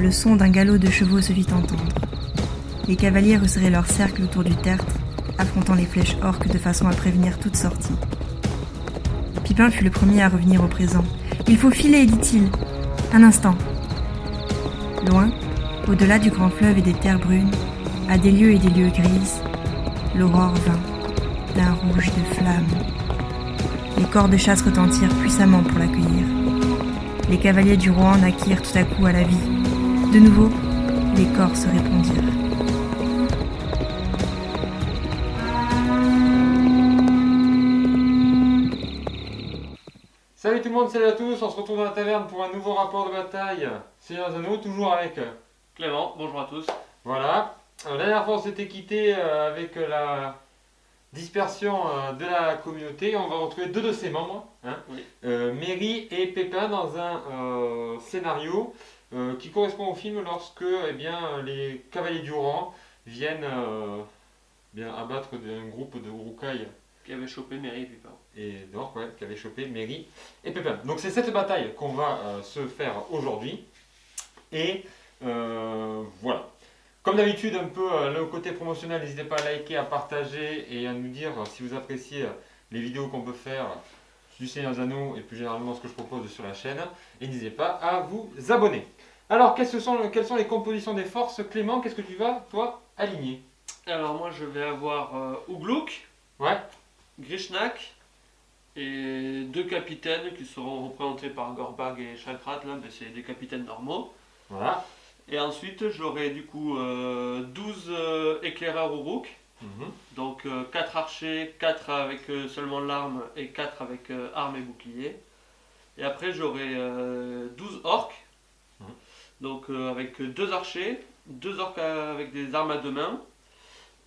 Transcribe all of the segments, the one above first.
le son d'un galop de chevaux se fit entendre. Les cavaliers resserraient leur cercle autour du tertre, affrontant les flèches orques de façon à prévenir toute sortie. Pipin fut le premier à revenir au présent. « Il faut filer, dit-il. Un instant. » Loin, au-delà du grand fleuve et des terres brunes, à des lieues et des lieues grises, l'aurore vint, d'un rouge de flamme. Les corps de chasse retentirent puissamment pour l'accueillir. Les cavaliers du Rohan naquirent tout à coup à la vie. De nouveau, les corps se répondirent. Salut tout le monde, salut à tous, on se retrouve dans la taverne pour un nouveau rapport de bataille. Seigneur Zano, toujours avec Clément, bonjour à tous. Voilà. La dernière fois on s'était quitté avec la dispersion de la communauté. On va retrouver deux de ses membres, Oui. Merry et Pépin, dans un scénario qui correspond au film lorsque les cavaliers du Rohan viennent abattre un groupe de Uruk-hai. Qui avait chopé Merry et Pipin. Et donc, qui avait chopé Merry et Pépin. Donc c'est cette bataille qu'on va se faire aujourd'hui. Et voilà. Comme d'habitude, un peu le côté promotionnel, n'hésitez pas à liker, à partager et à nous dire si vous appréciez les vidéos qu'on peut faire du Seigneur des Anneaux et plus généralement ce que je propose sur la chaîne. Et n'hésitez pas à vous abonner. Alors, quelles sont les compositions des forces? Clément, qu'est-ce que tu vas, toi, aligner? Alors moi je vais avoir Ugluk, Ouais. Grishnak et deux capitaines qui seront représentés par Gorbag et Chakrat, là, mais c'est des capitaines normaux. Voilà. Et ensuite j'aurai du coup 12 éclaireurs Uruk, donc 4 archers, 4 avec seulement l'arme et 4 avec arme et bouclier. Et après j'aurai 12 orques, donc avec 2 archers, 2 orques avec des armes à deux mains.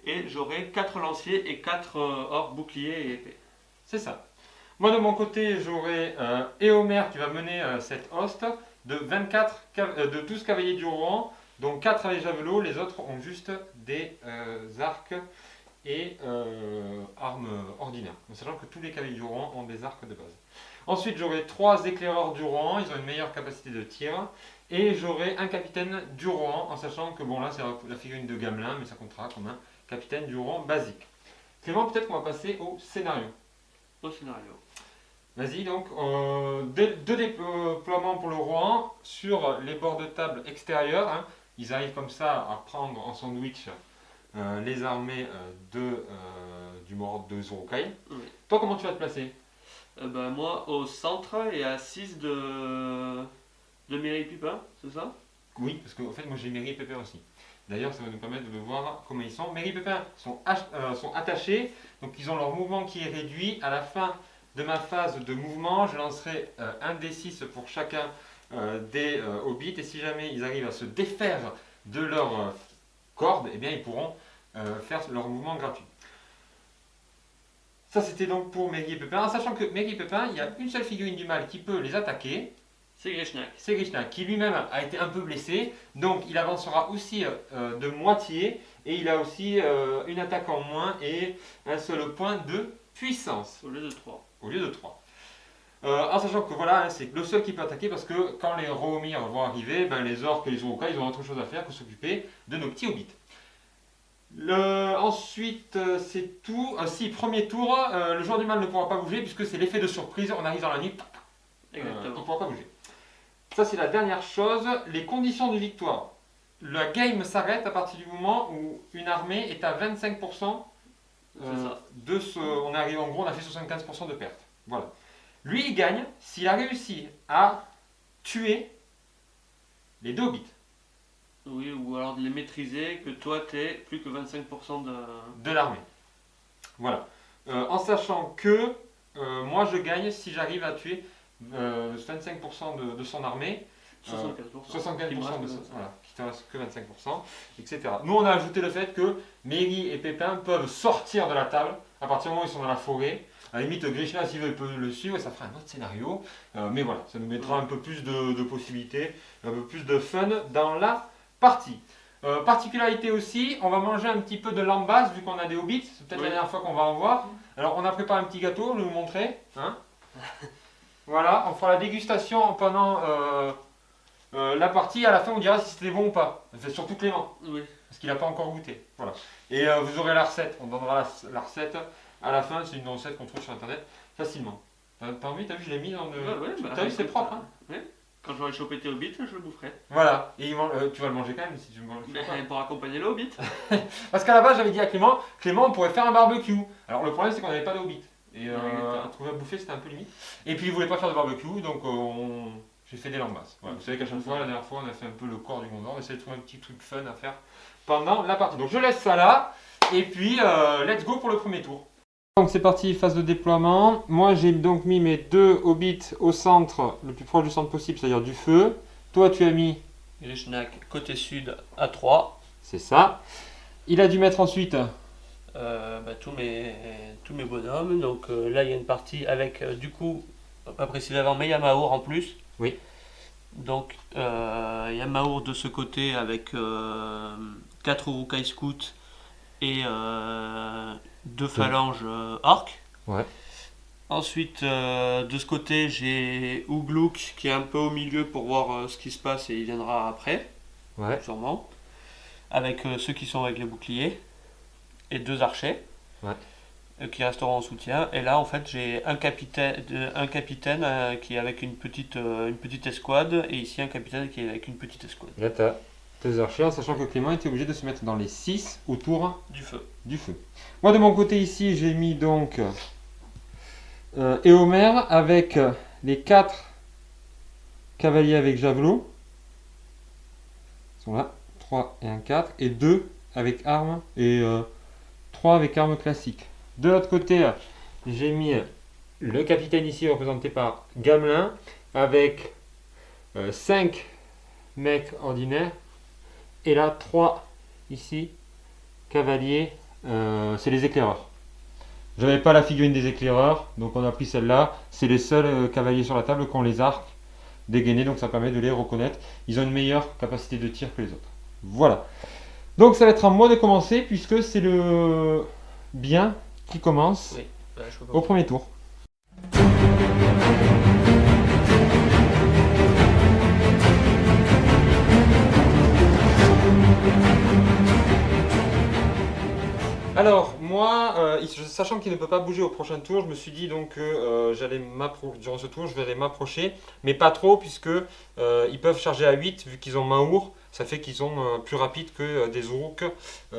Et j'aurai 4 lanciers et 4 orques boucliers et épées. C'est ça. Moi de mon côté, j'aurai Éomer qui va mener cette hoste de 12 cavaliers du Rohan, dont 4 avec javelots, les autres ont juste des arcs et armes ordinaires. En sachant que tous les cavaliers du Rohan ont des arcs de base. Ensuite, j'aurai 3 éclaireurs du Rohan, ils ont une meilleure capacité de tir. Et j'aurai un capitaine du Rohan, en sachant que bon là c'est la figurine de Gamelin, mais ça comptera comme un capitaine du Rohan basique. Clément, peut-être qu'on va passer au scénario. Au scénario. Vas-y, donc, deux déploiements pour le Rohan sur les bords de table extérieurs. Ils arrivent comme ça à prendre en sandwich les armées du Morod de Uruk-hai. Oui. Toi, comment tu vas te placer? Moi au centre et à 6 de Merry et Pipin, c'est ça? Oui, parce qu'en fait, moi j'ai Merry et Pépin aussi. D'ailleurs, ça va nous permettre de voir comment ils sont. Merry et Pépin sont attachés, donc ils ont leur mouvement qui est réduit. À la fin de ma phase de mouvement, je lancerai un D6 pour chacun des hobbits. Et si jamais ils arrivent à se défaire de leur corde, eh bien ils pourront faire leur mouvement gratuit. Ça, c'était donc pour Merry et Pépin. En sachant que Merry et Pépin, il y a une seule figurine du mal qui peut les attaquer. C'est Grishnak. C'est Grishnak qui lui-même a été un peu blessé, donc il avancera aussi de moitié et il a aussi une attaque en moins et un seul point de puissance. Au lieu de 3. Au lieu de 3. En sachant que voilà, c'est le seul qui peut attaquer parce que quand les Rohirrim vont arriver, les orques et les Uruk-hai, ils ont autre chose à faire que s'occuper de nos petits hobbits. Ensuite, c'est tout. Premier tour, le joueur du mal ne pourra pas bouger puisque c'est l'effet de surprise, on arrive dans la nuit, Exactement. il ne pourra pas bouger. Ça, c'est la dernière chose. Les conditions de victoire. La game s'arrête à partir du moment où une armée est à 25% de ce. On arrive en gros, on a fait 75% de perte. Voilà. Lui, il gagne s'il a réussi à tuer les deux hobbits. Oui, ou alors de les maîtriser, que toi t'es plus que 25% de l'armée. Voilà. En sachant que moi, je gagne si j'arrive à tuer 25% de son armée, 75% de voilà, qui te reste que 25%, etc. Nous on a ajouté le fait que Merry et Pépin peuvent sortir de la table à partir du moment où ils sont dans la forêt. À la limite, Grishnak, s'il veut, il peut le suivre, ça fera un autre scénario. Mais voilà, ça nous mettra un peu plus de possibilités, un peu plus de fun dans la partie. Particularité aussi, on va manger un petit peu de lambasse vu qu'on a des hobbits, c'est peut-être la dernière fois qu'on va en voir. Alors on a préparé un petit gâteau, je vais vous montrer. Voilà, on fera la dégustation pendant la partie, à la fin, on dira si c'était bon ou pas. C'est surtout Clément. Oui. Parce qu'il n'a pas encore goûté. Voilà. Et vous aurez la recette. On donnera la recette à la fin. C'est une recette qu'on trouve sur internet facilement. T'as envie, t'as vu, je l'ai mis dans le. T'as vu, c'est propre. Hein. Oui. Quand j'aurai chopé tes hobbits, je le boufferai. Voilà. Et tu vas le manger quand même si tu le manges. Pour accompagner le hobbit. Parce qu'à la base, j'avais dit à Clément, on pourrait faire un barbecue. Alors le problème, c'est qu'on n'avait pas de hobbit. Et trouver à bouffer, c'était un peu limite. Et puis, il voulait pas faire de barbecue, donc j'ai fait des lambas. Voilà. Vous savez qu'à chaque fois, la dernière fois, on a fait un peu le corps du Gondor. On essaie de trouver un petit truc fun à faire pendant la partie. Donc je laisse ça là. Et puis, let's go pour le premier tour. Donc c'est parti, phase de déploiement. Moi j'ai donc mis mes 2 hobbits au centre, le plus proche du centre possible, c'est-à-dire du feu. Toi tu as mis les Schnack côté sud à 3. C'est ça. Il a dû mettre ensuite tous mes bonhommes. Donc là il y a une partie avec du coup, pas précisé avant, mais il y a Maour en plus. Oui. Donc il y a Maour de ce côté avec 4 Uruk-hai Scouts et 2 phalanges orques. Ouais. Ensuite, de ce côté, j'ai Ugluk qui est un peu au milieu pour voir ce qui se passe et il viendra après, ouais. Sûrement. Avec ceux qui sont avec les boucliers et 2 archers, ouais. Qui resteront en soutien. Et là, en fait, j'ai un capitaine qui est avec une petite escouade et ici un capitaine qui est avec une petite escouade. Là, tu as 2 archers, sachant que Clément était obligé de se mettre dans les 6 autour du feu. Moi, de mon côté, ici, j'ai mis donc Éomer avec les 4 cavaliers avec javelot. Ils sont là, 3 et un 4, et 2 avec armes, et 3 avec armes classiques. De l'autre côté, j'ai mis le capitaine ici, représenté par Gamelin, avec 5 mecs ordinaires, et là, 3 ici, cavaliers, c'est les éclaireurs. J'avais pas la figurine des éclaireurs, donc on a pris celle-là. C'est les seuls cavaliers sur la table qui ont les arcs dégainés, donc ça permet de les reconnaître. Ils ont une meilleure capacité de tir que les autres. Voilà. Donc ça va être à moi de commencer, puisque c'est le bien qui commence au premier tour. Alors, moi, sachant qu'il ne peut pas bouger au prochain tour, je me suis dit donc que durant ce tour, je vais aller m'approcher, mais pas trop, puisque ils peuvent charger à 8, vu qu'ils ont Maour, ça fait qu'ils sont plus rapides que des Uruk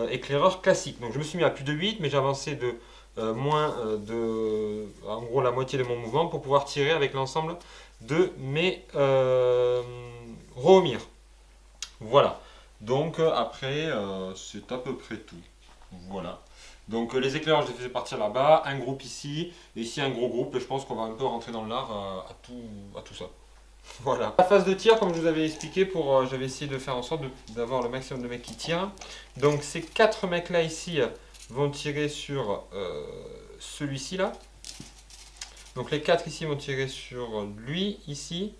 éclaireurs classiques. Donc je me suis mis à plus de 8, mais j'ai avancé de en gros la moitié de mon mouvement pour pouvoir tirer avec l'ensemble de mes Rohirrim. Voilà. Donc après, c'est à peu près tout. Voilà. Donc les éclaireurs, je les faisais partir là-bas, un groupe ici, et ici un gros groupe, et je pense qu'on va un peu rentrer dans l'art à tout ça. Voilà. La phase de tir, comme je vous avais expliqué, j'avais essayé de faire en sorte d'avoir le maximum de mecs qui tirent. Donc ces 4 mecs là ici vont tirer sur celui-ci là. Donc les 4 ici vont tirer sur lui ici,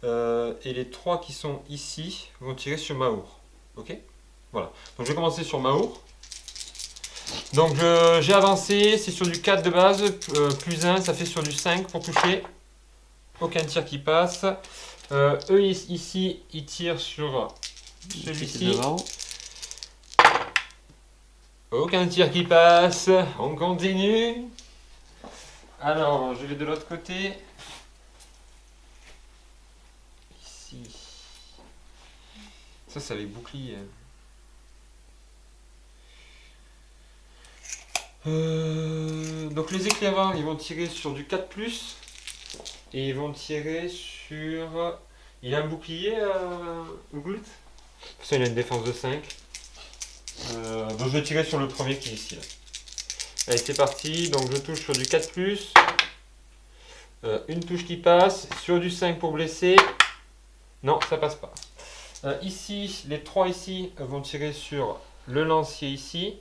et les 3 qui sont ici vont tirer sur Maour. Ok. Voilà. Donc je vais commencer sur Maour. Donc j'ai avancé, c'est sur du 4 de base, plus 1, ça fait sur du 5 pour toucher. Aucun tir qui passe. Eux ici, ils tirent sur celui-ci. Aucun tir qui passe. On continue. Alors, je vais de l'autre côté. Ici. Ça, c'est avec bouclier. Donc les éclaireurs, ils vont tirer sur du 4+, et ils vont tirer sur... Il a un bouclier, Ugluk. Ça, il a une défense de 5. Donc je vais tirer sur le premier qui est ici. Là. Allez, c'est parti. Donc je touche sur du 4+. Une touche qui passe. Sur du 5 pour blesser. Non, ça passe pas. Ici, les 3 ici vont tirer sur le lancier ici.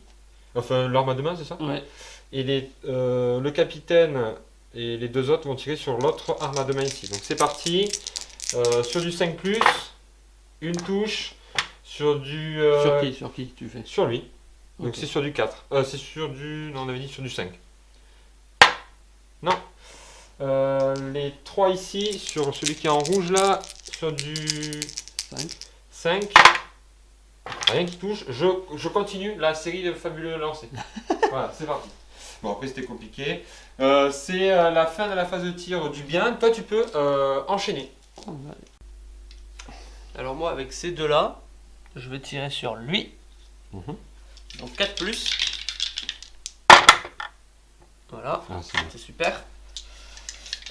Enfin, l'arme à deux mains, c'est ça? Ouais. Et le capitaine et les 2 autres vont tirer sur l'autre arme à deux mains ici. Donc c'est parti. Sur du 5+, une touche. Sur du... Sur qui tu fais? Sur lui. Donc Okay. c'est sur du 4. C'est sur du... Non, on avait dit sur du 5. Non. Les 3 ici, sur celui qui est en rouge là, sur du 5. Rien qui touche. Je continue la série de fabuleux lancers. Voilà, c'est parti. Bon, après c'était compliqué. C'est la fin de la phase de tir du bien. Toi, tu peux enchaîner. Alors moi, avec ces deux-là, je vais tirer sur lui. Donc 4 plus. Voilà, c'est super.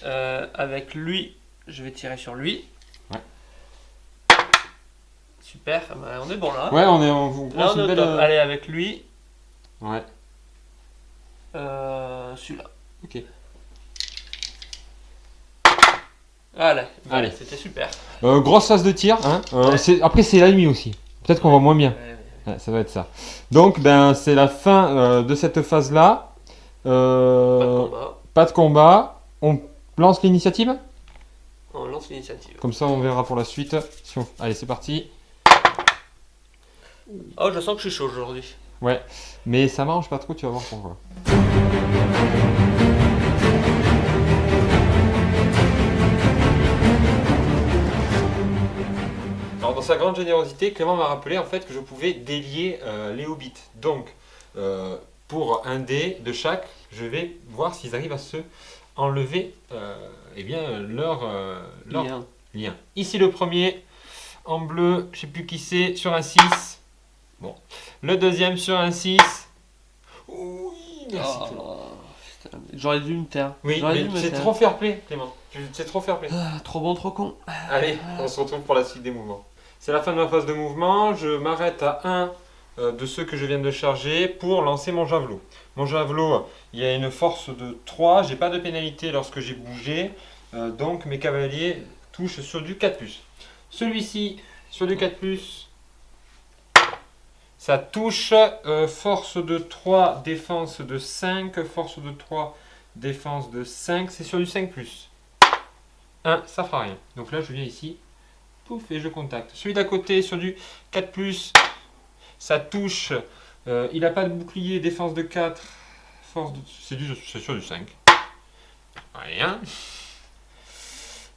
Avec lui, je vais tirer sur lui. Ouais. Super, bah, on est bon là. Ouais, on est là, on est top. Allez, avec lui. Ouais. Celui-là. Ok. Allez, Allez. c'était super. Grosse phase de tir. Hein. Ouais. Après, c'est la nuit aussi. Peut-être qu'on va moins bien. Ouais. Ouais, ça va être ça. Donc, ben, c'est la fin de cette phase-là. Pas de combat. Pas de combat. On lance l'initiative. On lance l'initiative. Comme ça, on verra pour la suite. Allez, c'est parti. Oh, je sens que je suis chaud aujourd'hui. Ouais, mais ça m'arrange pas trop, tu vas voir pourquoi. Alors, dans sa grande générosité, Clément m'a rappelé en fait que je pouvais délier les hobbits. Donc, pour un dé de chaque, je vais voir s'ils arrivent à se enlever eh bien, leur lien. Ici, le premier, en bleu, je sais plus qui c'est, sur un 6. Bon. Le deuxième sur un 6. Oui, merci Clément. J'aurais dû me taire. Oui, mais c'est trop fair play, Clément. C'est trop fair play. Trop bon, trop con. Allez, on se retrouve pour la suite des mouvements. C'est la fin de ma phase de mouvement. Je m'arrête à un de ceux que je viens de charger pour lancer mon javelot. Mon javelot, il y a une force de 3. J'ai pas de pénalité lorsque j'ai bougé. Donc mes cavaliers touchent sur du 4+. Celui-ci, sur du 4+. Ça touche, force de 3, défense de 5, force de 3, défense de 5, c'est sur du 5+. 1, ça fera rien. Donc là, je viens ici, pouf, et je contacte. Celui d'à côté, sur du 4+, ça touche, il n'a pas de bouclier, défense de 4, force de... c'est sur du 5. Rien.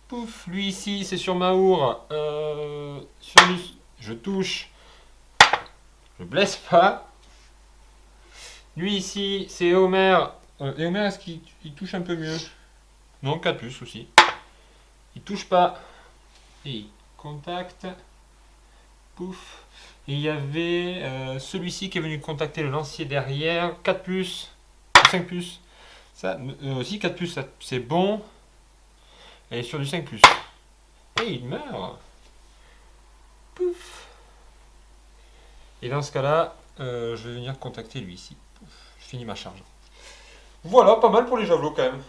Pouf, lui ici, c'est sur Maour, sur du... je touche. Je blesse pas. Lui ici, c'est Homer. Et Homer, est-ce qu'il touche un peu mieux? Non, 4+ aussi. Il touche pas. Et il contacte. Pouf. Et il y avait celui-ci qui est venu contacter le lancier derrière. 4+. 5+. Ça, aussi 4+, c'est bon. Elle est sur du 5+. Et il meurt. Pouf. Et dans ce cas-là, je vais venir contacter lui ici. Je finis ma charge. Voilà, pas mal pour les javelots quand même.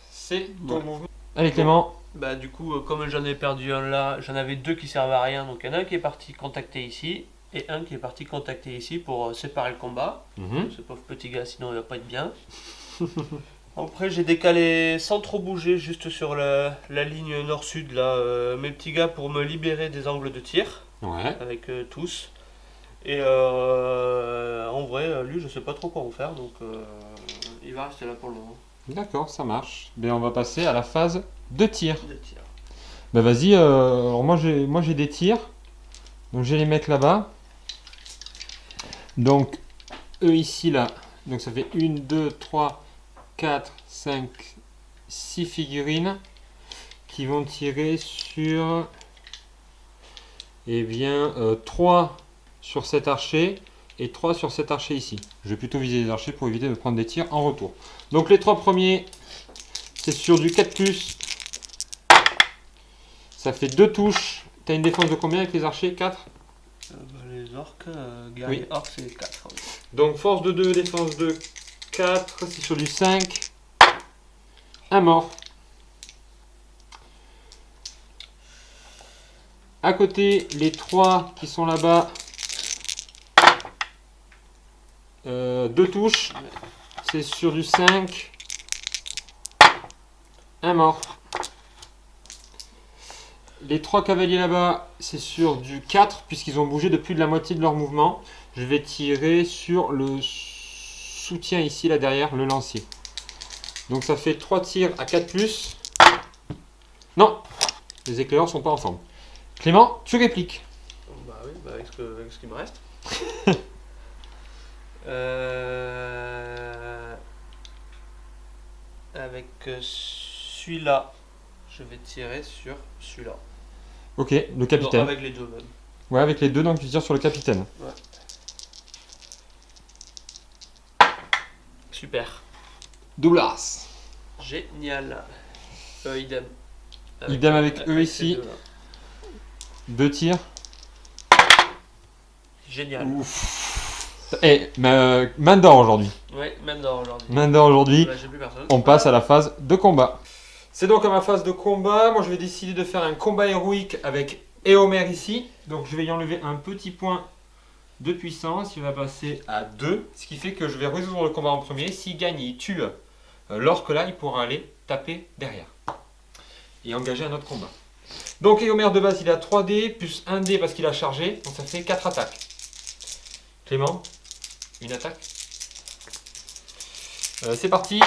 C'est ton mouvement. Allez Clément. Bah du coup, comme j'en ai perdu un là, j'en avais deux qui servent à rien. Donc il y en a un qui est parti contacter ici et un qui est parti contacter ici pour séparer le combat. Ce pauvre petit gars, sinon il va pas être bien. Après j'ai décalé sans trop bouger, juste sur la ligne nord-sud là, mes petits gars pour me libérer des angles de tir. Ouais. Avec tous. Et en vrai, lui, je sais pas trop quoi en faire, donc il va rester là pour le moment. D'accord, ça marche. Mais on va passer à la phase de tir. De tir. Bah vas-y, alors moi j'ai des tirs. Donc je vais les mettre là-bas. Donc eux ici là. Donc ça fait 1, 2, 3, 4, 5, 6 figurines qui vont tirer sur eh bien 3 sur cet archer et 3 sur cet archer ici. Je vais plutôt viser les archers pour éviter de prendre des tirs en retour. Donc les 3 premiers, c'est sur du 4+. Ça fait 2 touches. Tu as une défense de combien avec les archers? 4? Les orques, guerriers orques, c'est 4. Oui. Donc force de 2, défense de 4, c'est sur du 5. Un mort. À côté, les 3 qui sont là-bas, 2 touches, c'est sur du 5. Un mort. Les 3 cavaliers là-bas, c'est sur du 4, puisqu'ils ont bougé de plus de la moitié de leur mouvement. Je vais tirer sur le soutien ici, là derrière, le lancier. Donc ça fait 3 tirs à 4+. Non, les éclaireurs sont pas en forme. Clément, tu répliques. Bah oui, bah avec ce qui me reste. Avec celui-là, je vais tirer sur celui-là. Ok, le capitaine. Non, avec les deux même. Ouais, avec les deux, donc tu tires sur le capitaine. Ouais. Super. Double as. Génial. Idem. Idem avec eux ici. 2 tirs. Génial. Ouf. Eh, main d'or aujourd'hui. Ouais, main d'or aujourd'hui. Main d'or aujourd'hui. Là, j'ai plus personne. On passe à la phase de combat. C'est donc à ma phase de combat. Moi, je vais décider de faire un combat héroïque avec Éomer ici. Donc, je vais y enlever un petit point de puissance. Il va passer à 2. Ce qui fait que je vais résoudre le combat en premier. S'il gagne, il tue l'orque là. Il pourra aller taper derrière. Et engager un autre combat. Donc, Éomer de base, il a 3D plus 1D parce qu'il a chargé. Donc, ça fait 4 attaques. Clément, une attaque. C'est parti.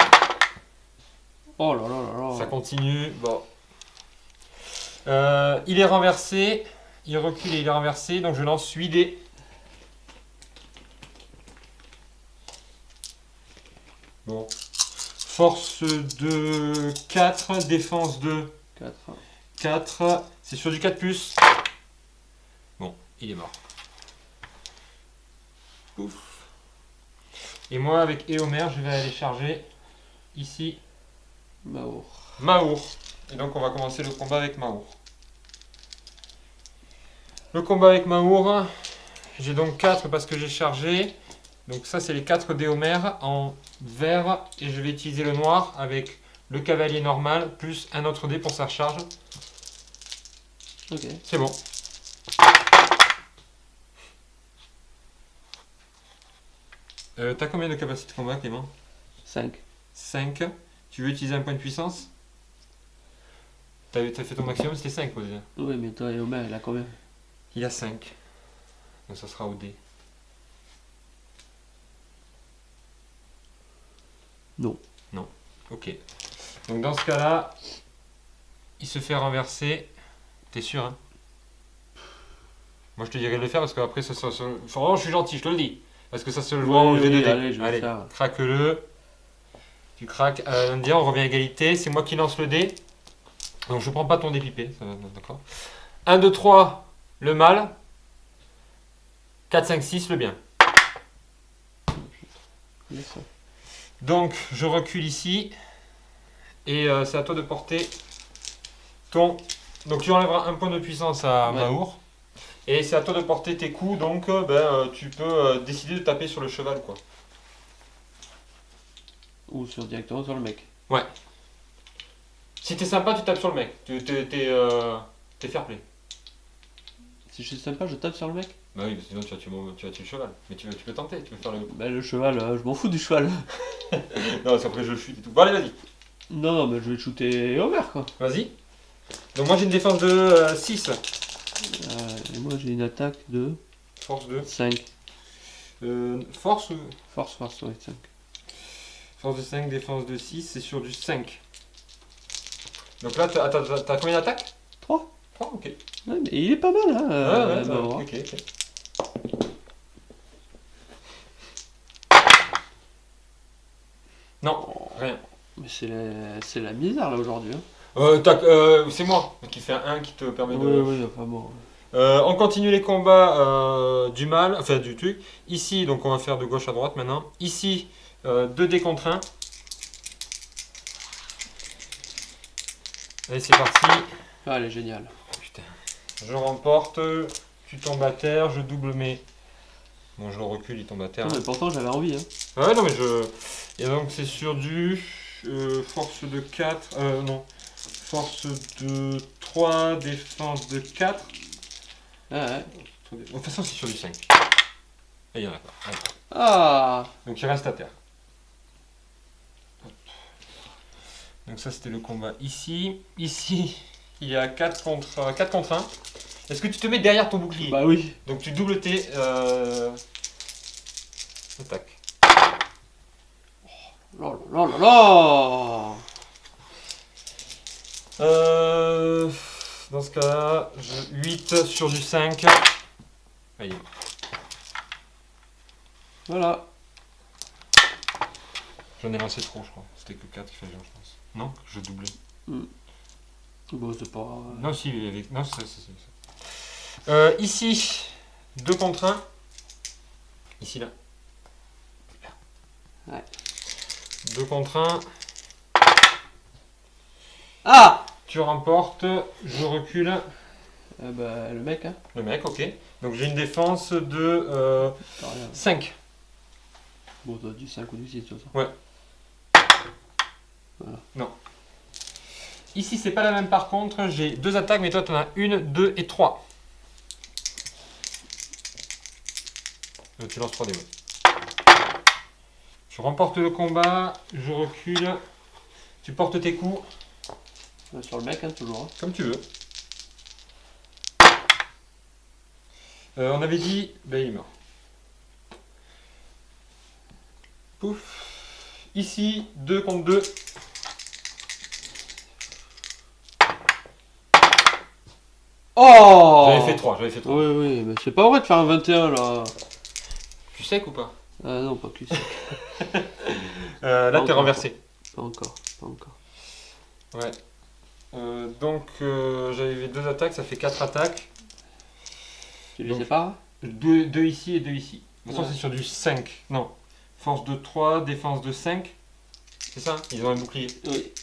Oh là là là là. Ça continue. Bon. Il est renversé. Il recule et il est renversé. Donc je lance 8 dés. Bon. Force de 4. Défense de 4. C'est sur du 4+. Bon, il est mort. Ouf. Et moi, avec Éomer, je vais aller charger ici Maour. Et donc, on va commencer le combat avec Maour. Le combat avec Maour, j'ai donc 4 parce que j'ai chargé. Donc ça, c'est les 4 d'Éomer en vert. Et je vais utiliser le noir avec le cavalier normal plus un autre dé pour sa charge. Ok. C'est bon. T'as combien de capacité de combat, Clément? 5. 5. Tu veux utiliser un point de puissance? T'as fait ton maximum, c'était 5 déjà. Oui, mais toi, Éomer, il a combien? Il a 5. Donc ça sera au dé. Non. Non. Ok. Donc dans ce cas-là, il se fait renverser. T'es sûr, hein? Moi je te dirais de le faire parce qu'après ça se... Vraiment, je suis gentil, je te le dis. Parce que ça se joue en G2D. Allez, je vais faire. Craque-le. Tu craques. On revient à égalité. C'est moi qui lance le dé. Donc je prends pas ton dé pipé. D'accord. 1, 2, 3, le mal. 4, 5, 6, le bien. Donc je recule ici. Et c'est à toi de porter ton... Donc tu enlèveras un point de puissance à Maour. Et c'est à toi de porter tes coups. Donc tu peux décider de taper sur le cheval, quoi. Ou directement sur le mec. Ouais. Si t'es sympa, tu tapes sur le mec. T'es fair play. Si je suis sympa, je tape sur le mec? Bah oui, sinon tu vas tuer le cheval. Mais tu peux tenter, tu peux faire le... Bah le cheval, je m'en fous du cheval. Non, c'est après je le chute et tout. Bon allez, vas-y. Non, mais je vais shooter Éomer, quoi. Vas-y. Donc moi j'ai une défense de 6. Et moi j'ai une attaque de... Force de... 5. Force ou... Force, ouais, 5. Force de 5, défense de 6, c'est sur du 5. Donc là, t'as combien d'attaques? 3. 3, ok. Ouais, mais il est pas mal, hein. Ok. Non, rien. Mais c'est la misère, là, aujourd'hui. Hein. C'est moi qui fais un 1 qui te permet de... Oui, enfin bon. On continue les combats du mal, enfin du truc. Ici, donc on va faire de gauche à droite maintenant. Ici, 2 dés contre 1. Allez, c'est parti. Ah, elle est géniale. Putain. Je remporte, tu tombes à terre, je double mes... Bon, je le recule, il tombe à terre. Non, mais pourtant, j'avais envie. Hein. Ouais, non, mais je... Et donc, c'est sur du... force de 4... non. Force de 3, défense de 4. Ah ouais. De toute façon, c'est sur du 5. Et il y en a pas. Allez. Ah. Donc, il reste à terre. Hop. Donc, ça, c'était le combat ici. Ici, il y a 4 contre 1. Est-ce que tu te mets derrière ton bouclier? Bah oui. Donc, tu doubles tes attaques. Oh là là là là. Dans ce cas-là, 8 sur du 5. Allez. Voilà. J'en ai lancé trop, je crois. C'était que 4 qu'il fallait, je pense. Non, je doublais. Bon, c'est pas... Non, si, avec... non, c'est ça. Ici, 2 contre 1. Ici, là. Ouais. 2 contre 1. Ah! Tu remportes, je recule. Bah, le mec, hein. Le mec, ok. Donc j'ai une défense de 5. Bon, t'as du 5 ou du 6, ça. Ouais. Voilà. Non. Ici, c'est pas la même par contre. J'ai 2 attaques, mais toi, tu en as 1, 2 et 3. Tu lances 3 dés. Ouais. Tu remportes le combat, je recule. Tu portes tes coups. Sur le mec, hein, toujours. Hein. Comme tu veux. On avait dit, ben il est mort. Pouf. Ici, 2 contre 2. Oh! J'avais fait 3, j'avais fait 3. Oui, oui, mais c'est pas vrai de faire un 21 là. Tu sec ou pas? Ah non, pas cul sec. Là, t'es renversé. Pas encore, pas encore. Ouais. Donc, j'avais 2 attaques, ça fait 4 attaques. Tu les sépares? 2 ici et 2 ici. De toute façon, Ouais. c'est sur du 5. Non. Force de 3, défense de 5. C'est ça? Ils ont un bouclier. Oui.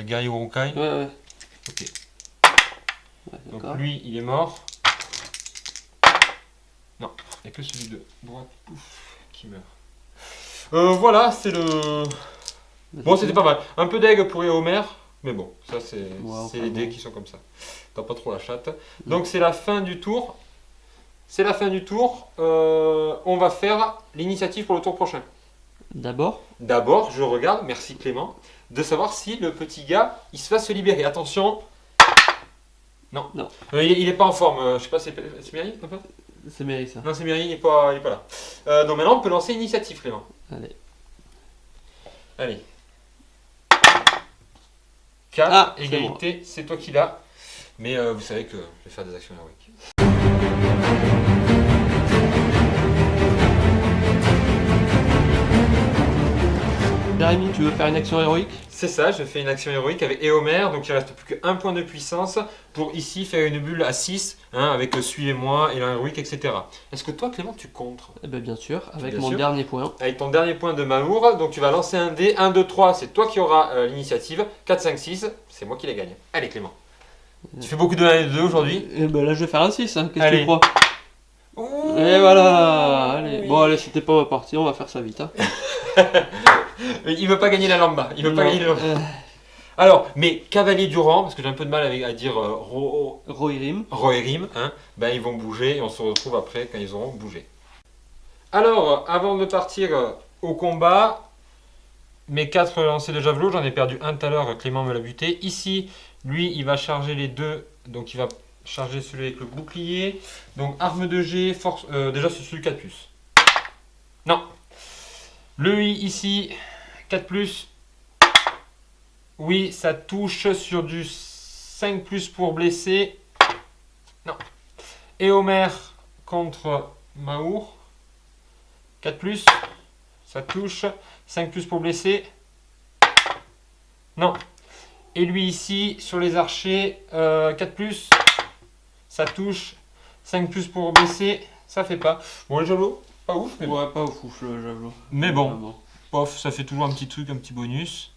Guerrier Urukai. Ouais, ouais. Ok. Ouais, Donc d'accord. lui, il est mort. Non, il n'y a que celui de droite pouf, qui meurt. Voilà, c'est le... Bon, c'était pas mal. Un peu d'aigle pour Homer, mais bon, ça c'est les dés qui sont comme ça. T'as pas trop la chatte. Donc c'est la fin du tour. C'est la fin du tour. On va faire l'initiative pour le tour prochain. D'abord? D'abord, je regarde, merci Clément, de savoir si le petit gars, il se va se libérer. Attention. Non. Non. Il est pas en forme. Je sais pas, c'est Mary un peu? C'est mérité ça. Non, c'est Mary, il est pas là. Donc maintenant, on peut lancer l'initiative, Clément. Allez. Allez. 4, Ah, c'est égalité, c'est toi qui l'as. Mais vous savez que je vais faire des actions héroïques. Jérémy, tu veux faire une action héroïque? C'est ça, je fais une action héroïque avec Éomer, donc il reste plus qu'un point de puissance pour ici faire une bulle à 6, hein, avec suivez-moi, élan héroïque, etc. Est-ce que toi, Clément, tu contres? Eh ben, bien sûr, avec Bien mon sûr. dernier point. Avec ton dernier point de Maour, donc tu vas lancer un dé, 1, 2, 3, c'est toi qui auras l'initiative, 4, 5, 6, c'est moi qui les gagne. Allez Clément. Tu fais beaucoup de 1 et de 2 aujourd'hui. Et ben là, je vais faire un 6, hein. Qu'est-ce que Allez. tu crois? Ouh, Et voilà, allez. oui. Bon, allez, c'était pas ma partie, on va faire ça vite. Hein. Il veut pas gagner la lamba, il veut pas Non, gagner le... Alors, mais cavalier du rang, parce que j'ai un peu de mal à dire Rohirrim. Rohirrim, hein, ben ils vont bouger et on se retrouve après quand ils auront bougé. Alors, avant de partir au combat, mes 4 lancers de javelot, j'en ai perdu un tout à l'heure, Clément me l'a buté. Ici, lui, il va charger les 2, donc il va charger celui avec le bouclier. Donc arme de G, force, déjà c'est celui 4+. Non. Lui ici, 4+. Oui, ça touche sur du 5+ pour blesser. Non. Et Homer contre Maour. 4+. Ça touche. 5+ pour blesser. Non. Et lui ici, sur les archers, 4+. Ça touche. 5+ pour blesser. Ça fait pas. Bon, les javelots, pas ouf. Mais bon. Ouais, pas ouf le javelot. Mais bon, pof, ça fait toujours un petit truc, un petit bonus.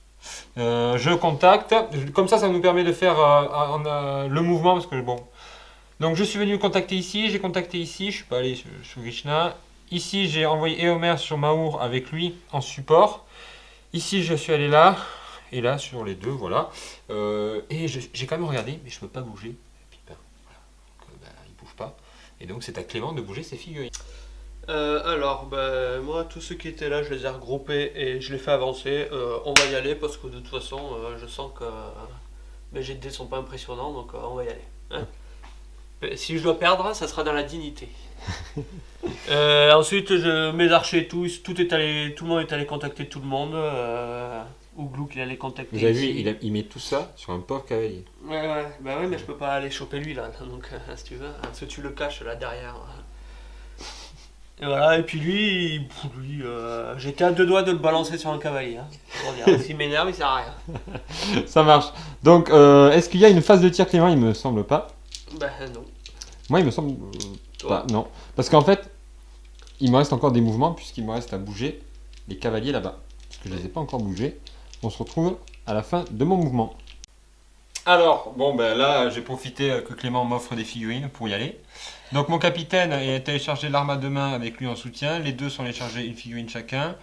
Je contacte. Comme ça nous permet de faire le mouvement. Parce que bon. Donc je suis venu contacter ici. J'ai contacté ici. Je suis pas allé sur Krishna. Ici, j'ai envoyé Éomer sur Maour avec lui en support. Ici, je suis allé là. Et là, sur les deux, voilà. Et j'ai quand même regardé, mais je peux pas bouger. Et puis, ben, voilà. Donc, il bouge pas. Et donc, c'est à Clément de bouger ses figurines. Alors, ben, moi, tous ceux qui étaient là, je les ai regroupés et je les fais avancer. On va y aller parce que de toute façon, je sens que mes jets de dés sont pas impressionnants, donc on va y aller. Hein. Si je dois perdre, ça sera dans la dignité. Ensuite, mes archers, tout le monde est allé contacter tout le monde. où Gluck il allait contacter. Vous avez vu, ici. il met tout ça sur un pauvre cavalier. Ouais, bah ouais, mais je peux pas aller choper lui là, donc si tu veux, parce que tu le caches là derrière. Et voilà, et puis lui, j'étais à deux doigts de le balancer sur un cavalier. Hein, pour dire. S'il m'énerve, il sert à rien. Ça marche. Donc, est-ce qu'il y a une phase de tir, Clément? Il me semble pas. Bah non. Moi, il me semble pas, non. Parce qu'en fait, il me reste encore des mouvements, puisqu'il me reste à bouger les cavaliers là-bas. Parce que je les ai pas encore bougés. On se retrouve à la fin de mon mouvement. Alors, bon, ben là, j'ai profité que Clément m'offre des figurines pour y aller. Donc, mon capitaine est allé charger l'arme à deux mains avec lui en soutien. Les deux sont allés charger une figurine chacun.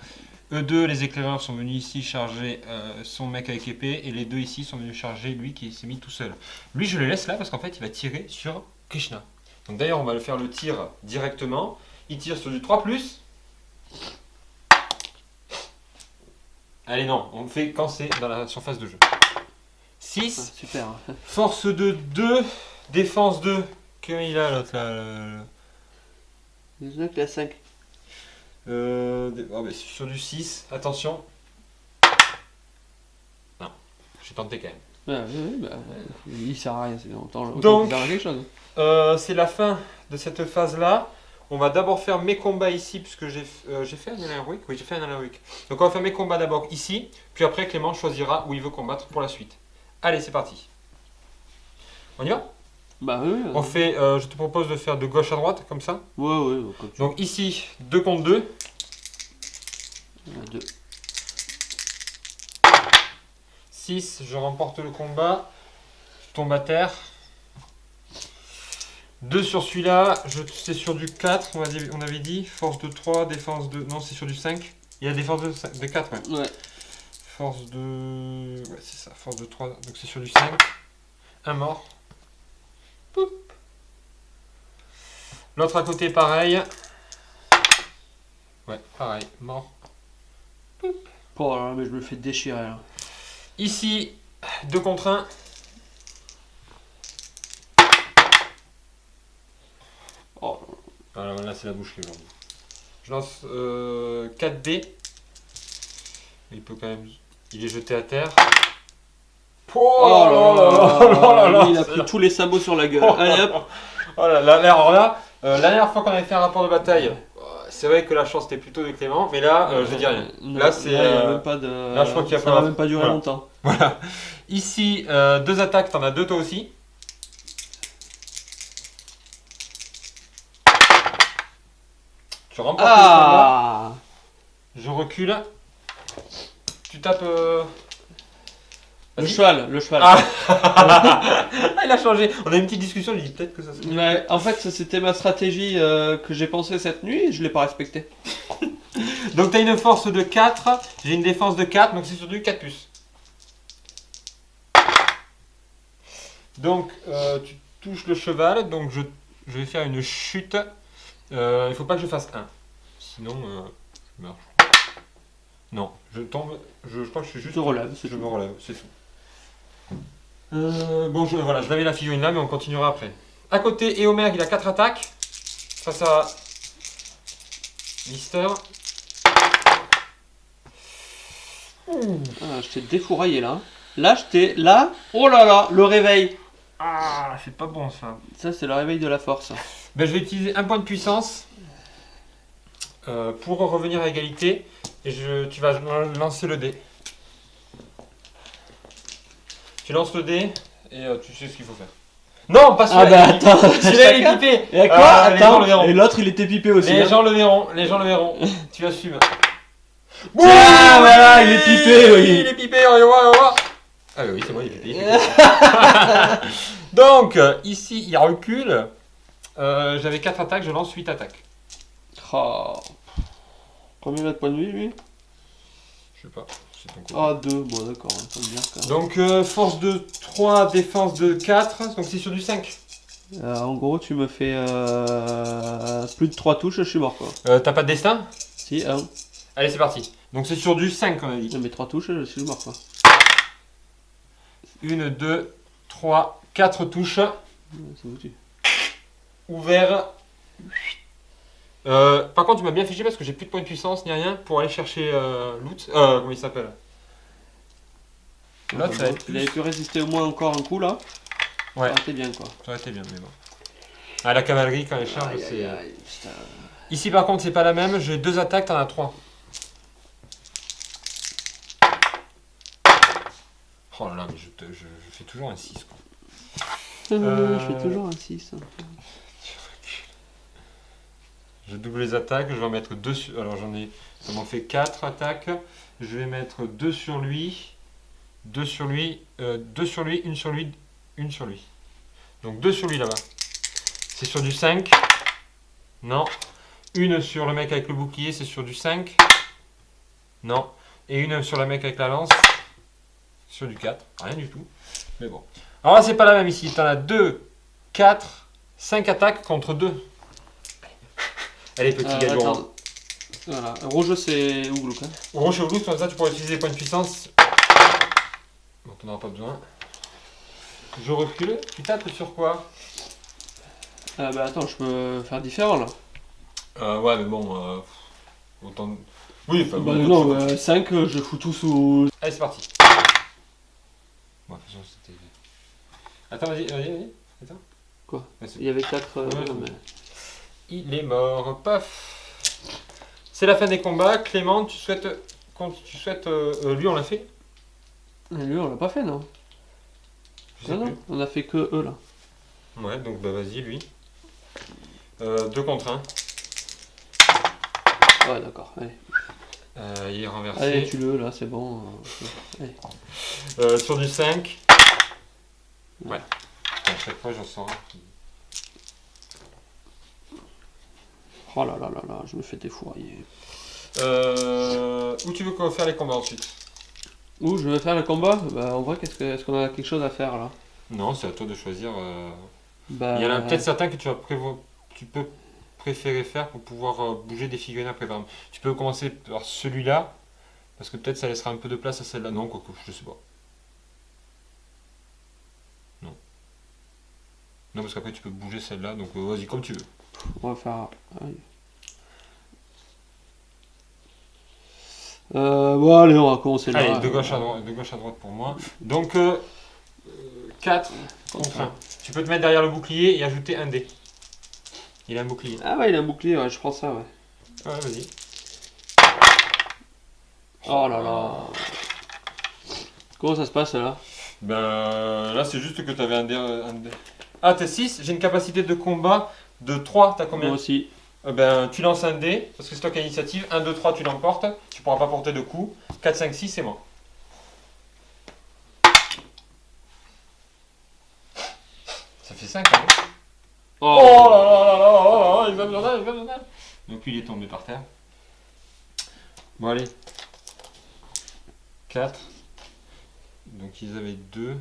Eux deux, les éclaireurs, sont venus ici charger son mec avec épée. Et les deux ici sont venus charger lui qui s'est mis tout seul. Lui, je le laisse là parce qu'en fait, il va tirer sur Krishna. Donc, d'ailleurs, on va le faire le tir directement. Il tire sur du 3+. Allez, non, on le fait quand c'est dans la surface de jeu. 6. Super. Force de 2. Défense 2. Qu'il a l'autre là Il y a 5. sur du 6. Attention. Non, j'ai tenté quand même. Il sert à rien, c'est longtemps. Donc, il sert à quelque chose. C'est la fin de cette phase là. On va d'abord faire mes combats ici, puisque j'ai fait un héroïque. Oui, j'ai fait un héroïque. Donc on va faire mes combats d'abord ici, puis après Clément choisira où il veut combattre pour la suite. Allez, c'est parti. On y va? Bah oui. On fait, je te propose de faire de gauche à droite, comme ça. Ouais, comme tu Donc ici, 2 contre 2. 2. 6, je remporte le combat. Je tombe à terre. 2 sur celui-là, c'est sur du 4, on avait dit. Force de 3, défense de... Non, c'est sur du 5. Il y a défense de 4, ouais. Ouais. Force de... Ouais, c'est ça, force de 3, donc c'est sur du 5. Un mort. Poup. L'autre à côté, pareil. Ouais, pareil, mort. Poup. Oh là là, mais je me fais déchirer là. Ici, 2 contre 1. Oh. Alors là, c'est la boucherie aujourd'hui. Je lance 4 dés. Il peut quand même... Il est jeté à terre. Il a pris tous les sabots sur la gueule. Allez hop. Oh là là, alors là, la dernière fois qu'on avait fait un rapport de bataille, c'est vrai que la chance était plutôt de Clément, mais là, je dis rien. Là, c'est... même pas de... Là, je crois qu'il y a ça va même pas durer longtemps. Voilà. Ici, 2 attaques, t'en as 2 toi aussi. Tu remportes le combat. Je recule. Tu tapes... Le cheval. Ah. Il a changé. On a une petite discussion, il dit peut-être que ça se... Ouais, en fait, c'était ma stratégie que j'ai pensée cette nuit et je l'ai pas respectée. Donc tu as une force de 4, j'ai une défense de 4, donc c'est sur du 4+. Donc tu touches le cheval, donc je vais faire une chute. Il faut pas que je fasse 1. Sinon je meurs. Non, je tombe, je crois que je suis juste... Je relève, je me relève, c'est tout. Bon, voilà, je l'avais la figurine là, mais on continuera après. À côté, Éomer, il a 4 attaques. Face à Lister. Ah, je t'ai défouraillé là. Là, oh là là, le réveil. Ah, c'est pas bon ça. Ça, c'est le réveil de la force. Ben, je vais utiliser un point de puissance pour revenir à égalité. Et tu vas lancer le dé. Tu lances le dé et tu sais ce qu'il faut faire. Non, pas celui-là. Ah bah attends, celui-là il est pipé. Et quoi les gens le verront. Et l'autre il était pipé aussi. Les gens le verront, les gens le verront. Tu assumes. Ah voilà, il est pipé, oui. Il est pipé, on va voir. Ah oui, c'est moi, il est pipé. Donc, ici, il recule. J'avais 4 attaques, je lance 8 attaques. Oh. Combien il a de points de vie lui? Je sais pas. Ah 2, bon d'accord, on peut dire quand même. Donc force de 3, défense de 4, donc c'est sur du 5. En gros tu me fais plus de 3 touches, je suis mort quoi. T'as pas de destin? Si, 1. Allez c'est parti. Donc c'est sur du 5 on a dit. Mais 3 touches, je suis mort quoi. 1, 2, 3, 4 touches. C'est foutu. Ouvert. Par contre tu m'as bien fiché parce que j'ai plus de points de puissance ni rien pour aller chercher loot. Comment il s'appelle? L'autre, ça va être il avait pu résister au moins encore un coup là. Ouais. Ça aurait été bien quoi. Ça aurait été bien, mais bon. Ah, la cavalerie, quand elle charge, Aïe, c'est. aïe, aïe, putain. Ici, par contre, c'est pas la même. J'ai 2 attaques, t'en as 3. Oh là là, mais je fais toujours un 6, quoi. Je fais toujours un 6. Je double les attaques, je vais en mettre 2 sur. Alors j'en ai. Ça m'en fait 4 attaques. Je vais mettre 2 sur lui. 2 sur lui. 2 sur lui, 1 sur lui, 1 sur lui. Donc 2 sur lui là-bas. C'est sur du 5. Non. Une sur le mec avec le bouclier, c'est sur du 5. Non. Et une sur le mec avec la lance. Sur du 4. Rien du tout. Mais bon. Alors là, c'est pas la même ici. T'en as 2, 4, 5 attaques contre 2. Allez, petit gaillon. Attends. Voilà. Rouge, c'est Ouglouk. Hein. Rouge ou loup, comme ça, tu pourras utiliser les points de puissance. Bon, t'en auras pas besoin. Je recule. Tu tapes sur quoi? Bah attends, je peux faire différent là. Ouais, mais bon. Autant. Oui, enfin. Bah non, 5, je fous tout sous. Allez, c'est parti. Bon, de toute façon, c'était. Attends, vas-y. Attends. Quoi? Ouais, c'est- Il y avait 4. Ouais, Il est mort. Paf. C'est la fin des combats. Clément, tu souhaites. Quand tu souhaites. Lui, on l'a fait? Lui, on l'a pas fait, non? Je sais Non, plus. non, on a fait que eux là. Ouais, donc bah vas-y, lui. 2 contre 1. Ouais, d'accord, allez. Il est renversé. Allez, tue-le là, c'est bon. Allez. Sur du 5. Ouais. À chaque fois, j'en sors un. Oh là là là là, je me fais défourailler. Où tu veux qu'on fasse les combats ensuite? Où je vais faire le combat? Bah en vrai, est-ce qu'on a quelque chose à faire là? Non, c'est à toi de choisir. Bah, Il y en a peut-être certains que tu peux préférer faire pour pouvoir bouger des figurines après. Par exemple, tu peux commencer par celui-là, parce que peut-être ça laissera un peu de place à celle-là. Non, quoique, je sais pas. Non. Non, parce qu'après tu peux bouger celle-là, donc vas-y comme tu veux. on va faire. Bon, allez, on va commencer là. Allez, de gauche à droite pour moi. Donc 4 contre 1. Tu peux te mettre derrière le bouclier et ajouter un dé. Il a un bouclier. Ah ouais, il a un bouclier, ouais, je prends ça, ouais. Ouais, vas-y. Oh là là. Comment ça se passe là? Ben là, c'est juste que tu avais un dé. Ah, t'es 6, j'ai une capacité de combat de 3. T'as combien? Moi aussi. Ben, tu lances un dé, parce que c'est toi qui as l'initiative. 1, 2, 3, tu l'emportes. Tu pourras pas porter de coups. 4, 5, 6, c'est mort. Ça fait 5, hein. Oh là là là là là, il va me donner. Donc lui, il est tombé par terre. Bon, allez. 4. Donc ils avaient 2.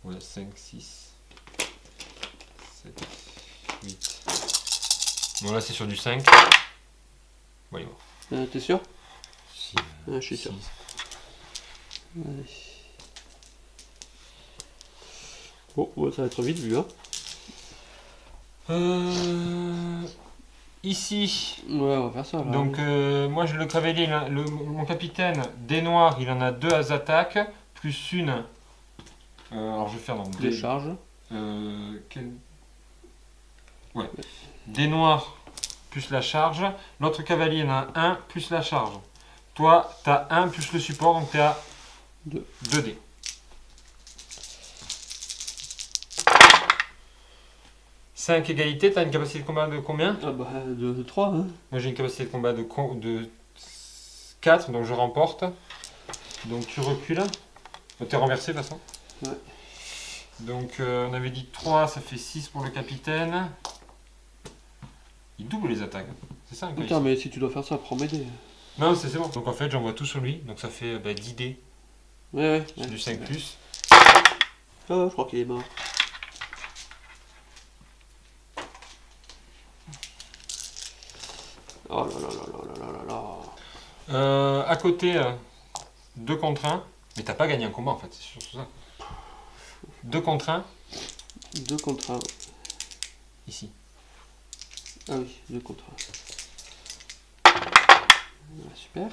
Ouais, 5, 6, 7, 8. Bon, là, c'est sur du 5. Bon, il est mort. T'es sûr? Si, Je suis sûr. si. Allez. Bon, ouais, ça va être vite vu, hein. Ici, Ouais, on va faire ça là. donc moi j'ai le cavalier, mon capitaine des noirs, il en a 2 attaques, plus une. Alors je vais faire dans Des charges. Ouais. Des noirs plus la charge. L'autre cavalier en a 1 plus la charge. Toi, t'as 1 plus le support, donc t'es à 2 dés. Cinq égalités, t'as une capacité de combat de combien? Ah bah, de 3, hein. Moi j'ai une capacité de combat de 4, donc je remporte. Donc tu recules. T'es renversé de toute façon. Ouais. Donc on avait dit 3, ça fait 6 pour le capitaine. Il double les attaques. C'est ça un Putain, mais si tu dois faire ça, prends mes dés. Non, c'est bon. Donc en fait j'envoie tout sur lui, donc ça fait 10 dés. Ouais. C'est du 5 plus. Ah, je crois qu'il est mort. Oh là là là là là là là. À côté, 2 contre 1. Mais t'as pas gagné un combat en fait, c'est surtout ça. 2 contre 1. 2 contre 1. Ici. Ah oui, 2 contre 1. Super.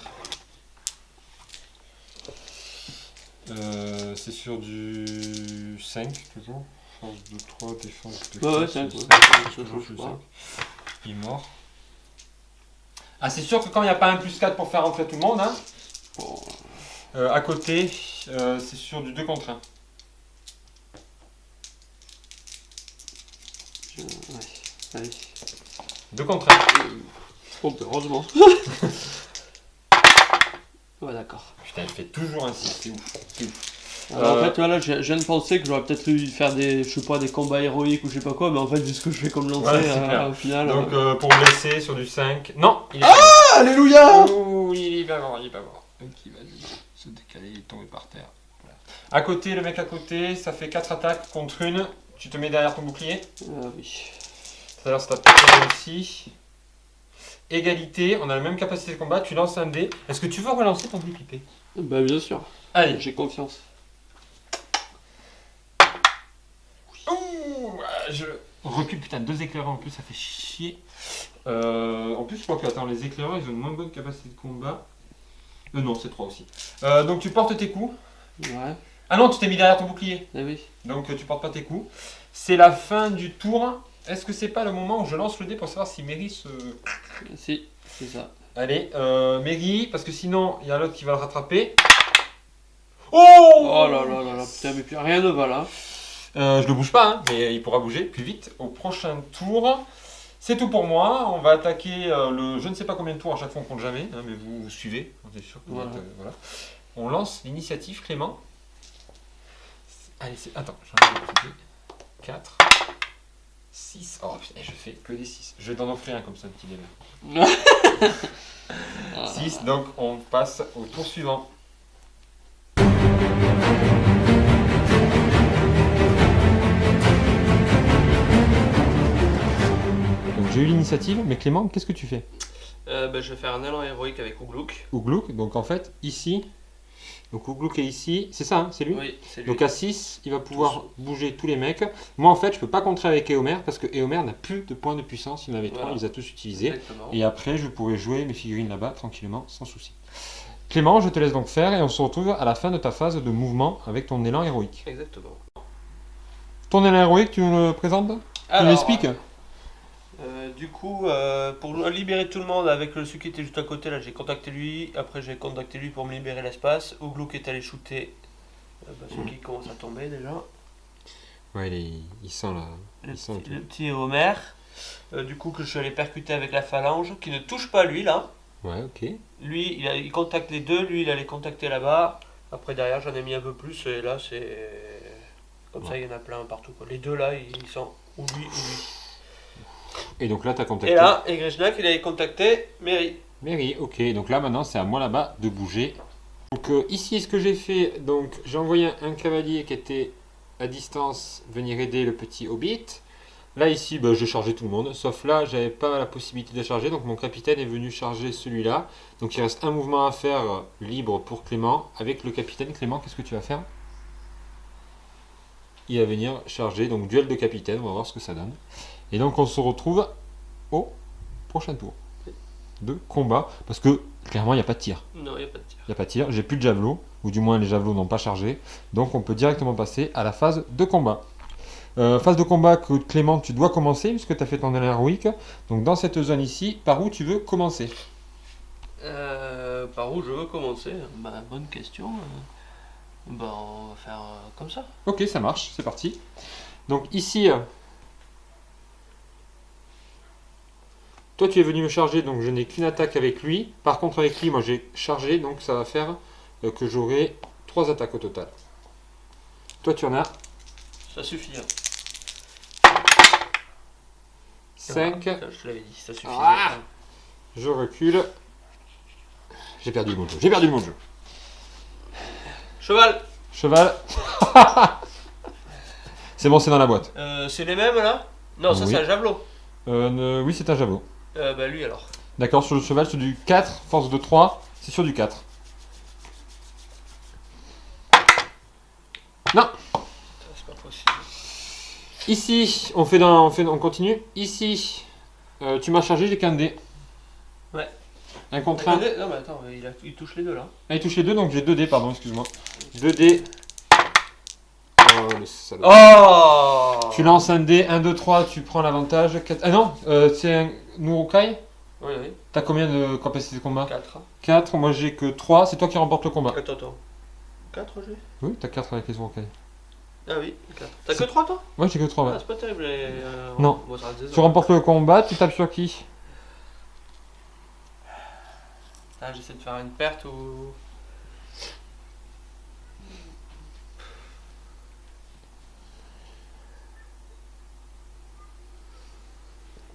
C'est sur du 5 toujours. Force de 3, défense de 4. Ouais, 5. Il est mort. Ah, c'est sûr que quand il n'y a pas un plus 4 pour faire rentrer tout le monde, hein. À côté, c'est sur du 2 contre 1. Ouais, allez. 2 contre 1. Heureusement. Ouais, d'accord. Putain, il fait toujours un 6, c'est ouf. Alors, en fait, voilà, je viens de penser que j'aurais peut-être dû faire des combats héroïques ou je sais pas quoi, mais en fait, vu ce que je fais comme lancer, au final. Donc, pour blesser sur du 5. Non, il est pas alléluia. Oh, il est pas mort, Donc, il va se décaler, il est tombé par terre. Voilà. À côté, le mec à côté, ça fait 4 attaques contre une. Tu te mets derrière ton bouclier. Oui. C'est-à-dire, ça tape aussi. Égalité, on a la même capacité de combat, tu lances un dé. Est-ce que tu veux relancer ton dé pipé? Bah, bien sûr. Allez, j'ai confiance. Ouh, je recule, putain, 2 éclaireurs en plus, ça fait chier. En plus, je crois que attends, les éclaireurs, ils ont une moins bonne capacité de combat. Non, c'est 3 aussi. Donc tu portes tes coups. Ouais. Ah non, tu t'es mis derrière ton bouclier. Ah oui. Donc tu portes pas tes coups. C'est la fin du tour. Est-ce que c'est pas le moment où je lance le dé pour savoir si Mary se... Si, c'est ça. Allez, Mary, parce que sinon, il y a l'autre qui va le rattraper. Oh, oh là là là là, putain, mais plus rien ne va là. Je le bouge pas, hein, mais il pourra bouger plus vite au prochain tour. C'est tout pour moi. On va attaquer le je ne sais pas combien de tours à chaque fois, on compte jamais, hein, mais vous suivez. C'est sûr que voilà. Voilà. On lance l'initiative, Clément. Allez, attends, j'en ai 4, 6. Oh putain, je fais que des 6. Je vais t'en offrir un comme ça, un petit délai. 6, donc on passe au tour suivant. J'ai eu l'initiative, mais Clément, qu'est-ce que tu fais? Je vais faire un élan héroïque avec Ouglouk. Ouglouk, donc en fait, ici, donc Ouglouk est ici, c'est ça, hein, c'est lui? Oui, c'est lui. Donc à 6, il va pouvoir bouger tous les mecs. Moi en fait, je peux pas contrer avec Éomer parce que Éomer n'a plus de points de puissance, il en avait 3, il les a tous utilisés. Exactement. Et après, je pourrais jouer mes figurines là-bas tranquillement, sans souci. Clément, je te laisse donc faire et on se retrouve à la fin de ta phase de mouvement avec ton élan héroïque. Exactement. Ton élan héroïque, tu me le présentes? Tu m'expliques? Du coup, pour libérer tout le monde avec celui qui était juste à côté, là j'ai contacté lui. Après j'ai contacté lui pour me libérer l'espace. Ouglouk est allé shooter celui qui commence à tomber déjà. Ouais, il sent là. Le petit Homer. Du coup que je suis allé percuter avec la phalange qui ne touche pas lui là. Ouais, ok. Lui il contacte les deux, lui il allait contacter là-bas. Après derrière j'en ai mis un peu plus et là c'est... Comme ça il y en a plein partout quoi. Les deux là ils sont ou lui ou lui. Et donc là, tu as contacté. Et là, Egrejnak, il avait contacté Mary. Mary, ok. Donc là, maintenant, c'est à moi là-bas de bouger. Donc ici, ce que j'ai fait, donc j'ai envoyé un cavalier qui était à distance venir aider le petit Hobbit. Là, ici, j'ai chargé tout le monde. Sauf là, j'avais pas la possibilité de charger. Donc mon capitaine est venu charger celui-là. Donc il reste un mouvement à faire libre pour Clément. Avec le capitaine, Clément, qu'est-ce que tu vas faire? Il va venir charger. Donc duel de capitaine, on va voir ce que ça donne. Et donc on se retrouve au prochain tour de combat. Parce que clairement il n'y a pas de tir. Non, il n'y a pas de tir. Il n'y a pas de tir, j'ai plus de javelot. Ou du moins les javelots n'ont pas chargé. Donc on peut directement passer à la phase de combat. Phase de combat que Clément tu dois commencer puisque tu as fait ton élan héroïque. Donc dans cette zone ici, par où tu veux commencer? Par où je veux commencer? Bonne question. On va faire comme ça. Ok, ça marche, c'est parti. Donc ici... Toi, tu es venu me charger, donc je n'ai qu'une attaque avec lui. Par contre, avec lui, moi, j'ai chargé, donc ça va faire que j'aurai 3 attaques au total. Toi, tu en as Ça suffit. 5. Je te l'avais dit, ça suffit. Je recule. J'ai perdu le bon jeu. J'ai perdu le bon jeu. Cheval. Cheval. C'est bon, c'est dans la boîte. C'est les mêmes là? Non, ça Oui. c'est un javelot. Oui, c'est un javelot. Lui alors. D'accord, sur le cheval, sur du 4, force de 3, c'est sur du 4. Non. C'est pas possible. Ici, on continue. Ici, tu m'as chargé, j'ai qu'un dé. Ouais. 1 contre 1. Non mais attends, il touche les deux là. Ah, il touche les deux, donc j'ai 2 dés, pardon, excuse-moi. 2 dés. Oh, le salaud. Oh. Tu lances un dé, 1, 2, 3, tu prends l'avantage. Ah non, c'est un Nurukai. Oui. T'as combien de capacité de combat? 4. 4, moi j'ai que 3, c'est toi qui remporte le combat. Attends. 4 j'ai? Oui, t'as 4 avec les Nurukai. Ah oui, 4. T'as que 3 toi? Moi j'ai que 3, ouais. Ah, c'est pas terrible. Non. Bon, ça reste des Tu hommes. remportes le combat, tu tapes sur qui? Ah, j'essaie de faire une perte ou.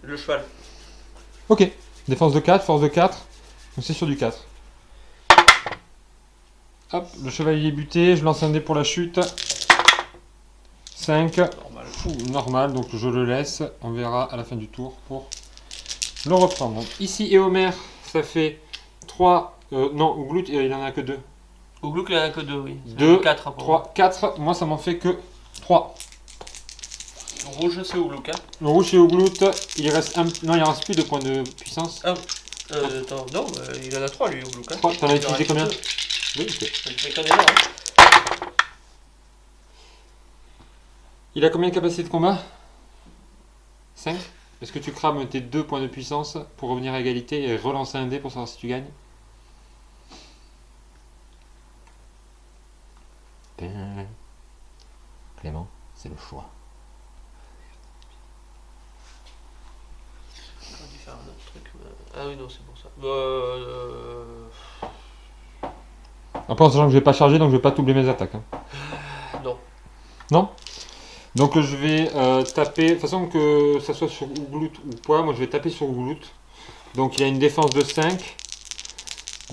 Le cheval. Ok, défense de 4, force de 4, donc c'est sur du 4. Hop, le chevalier est buté, je lance un dé pour la chute. 5. Normal. Normal, donc je le laisse, on verra à la fin du tour pour le reprendre. Ici et Homer, ça fait 3, non, Ouglout, il en a que 2. Ouglouk, il en a que 2, oui. 2, 4 après. 3, 4, moi ça m'en fait que 3. Rouge, c'est Ouglouk, hein. Le rouge chez Ouglout, il reste un... Non, il reste plus de points de puissance. Attends, non, il en a 3 lui, Ouglouk, hein. 3, t'en as utilisé combien? Oui, Oui, ok. il fait qu'un énorme, hein. Il a combien de capacité de combat? 5. Est-ce que tu crames tes 2 points de puissance pour revenir à égalité et relancer un dé pour savoir si tu gagnes? Clément, c'est le choix. J'aurais dû faire un autre truc. Ah oui, non, c'est pour ça. Après, en sachant que je vais pas charger, donc je vais pas doubler mes attaques. Hein. Non. Non? Donc je vais taper, de toute façon que ça soit sur Ouglout ou pas, moi je vais taper sur Ouglout. Donc il a une défense de 5.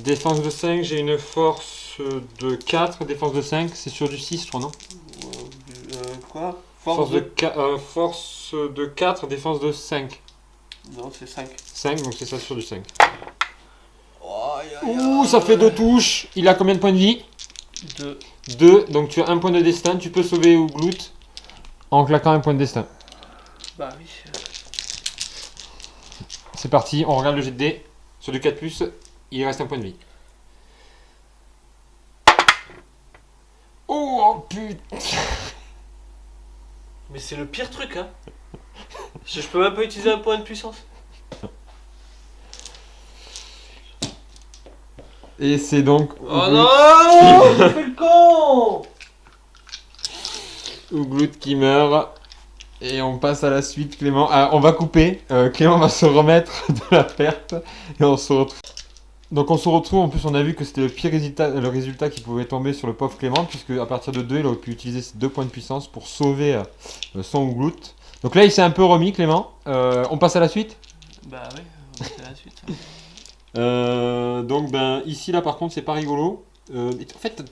Défense de 5, j'ai une force de 4. Défense de 5, c'est sur du 6, je crois, non? Quoi? Force de 4, défense de 5. Non, c'est 5. 5, donc c'est ça sur du 5. Oh, Ouh, ça fait 2 touches. Il a combien de points de vie? 2. 2, donc tu as un point de destin. Tu peux sauver Ouglout en claquant un point de destin. Bah oui. C'est parti, on regarde le jet de dés. Sur du 4+, il reste un point de vie. Oh putain. Mais c'est le pire truc, hein. Je peux même pas utiliser un point de puissance. Et c'est donc Oh non, j'ai fait le con. Ouglout qui meurt. Et on passe à la suite, Clément. Ah, on va couper. Clément va se remettre de la perte. Et on se retrouve. Donc on se retrouve. En plus, on a vu que c'était le pire résultat qui pouvait tomber sur le pauvre Clément. Puisque à partir de 2, il aurait pu utiliser ses 2 points de puissance pour sauver son Ouglout. Donc là, il s'est un peu remis, Clément. On passe à la suite? Bah oui, on passe à la suite. Donc ben ici là par contre c'est pas rigolo. En fait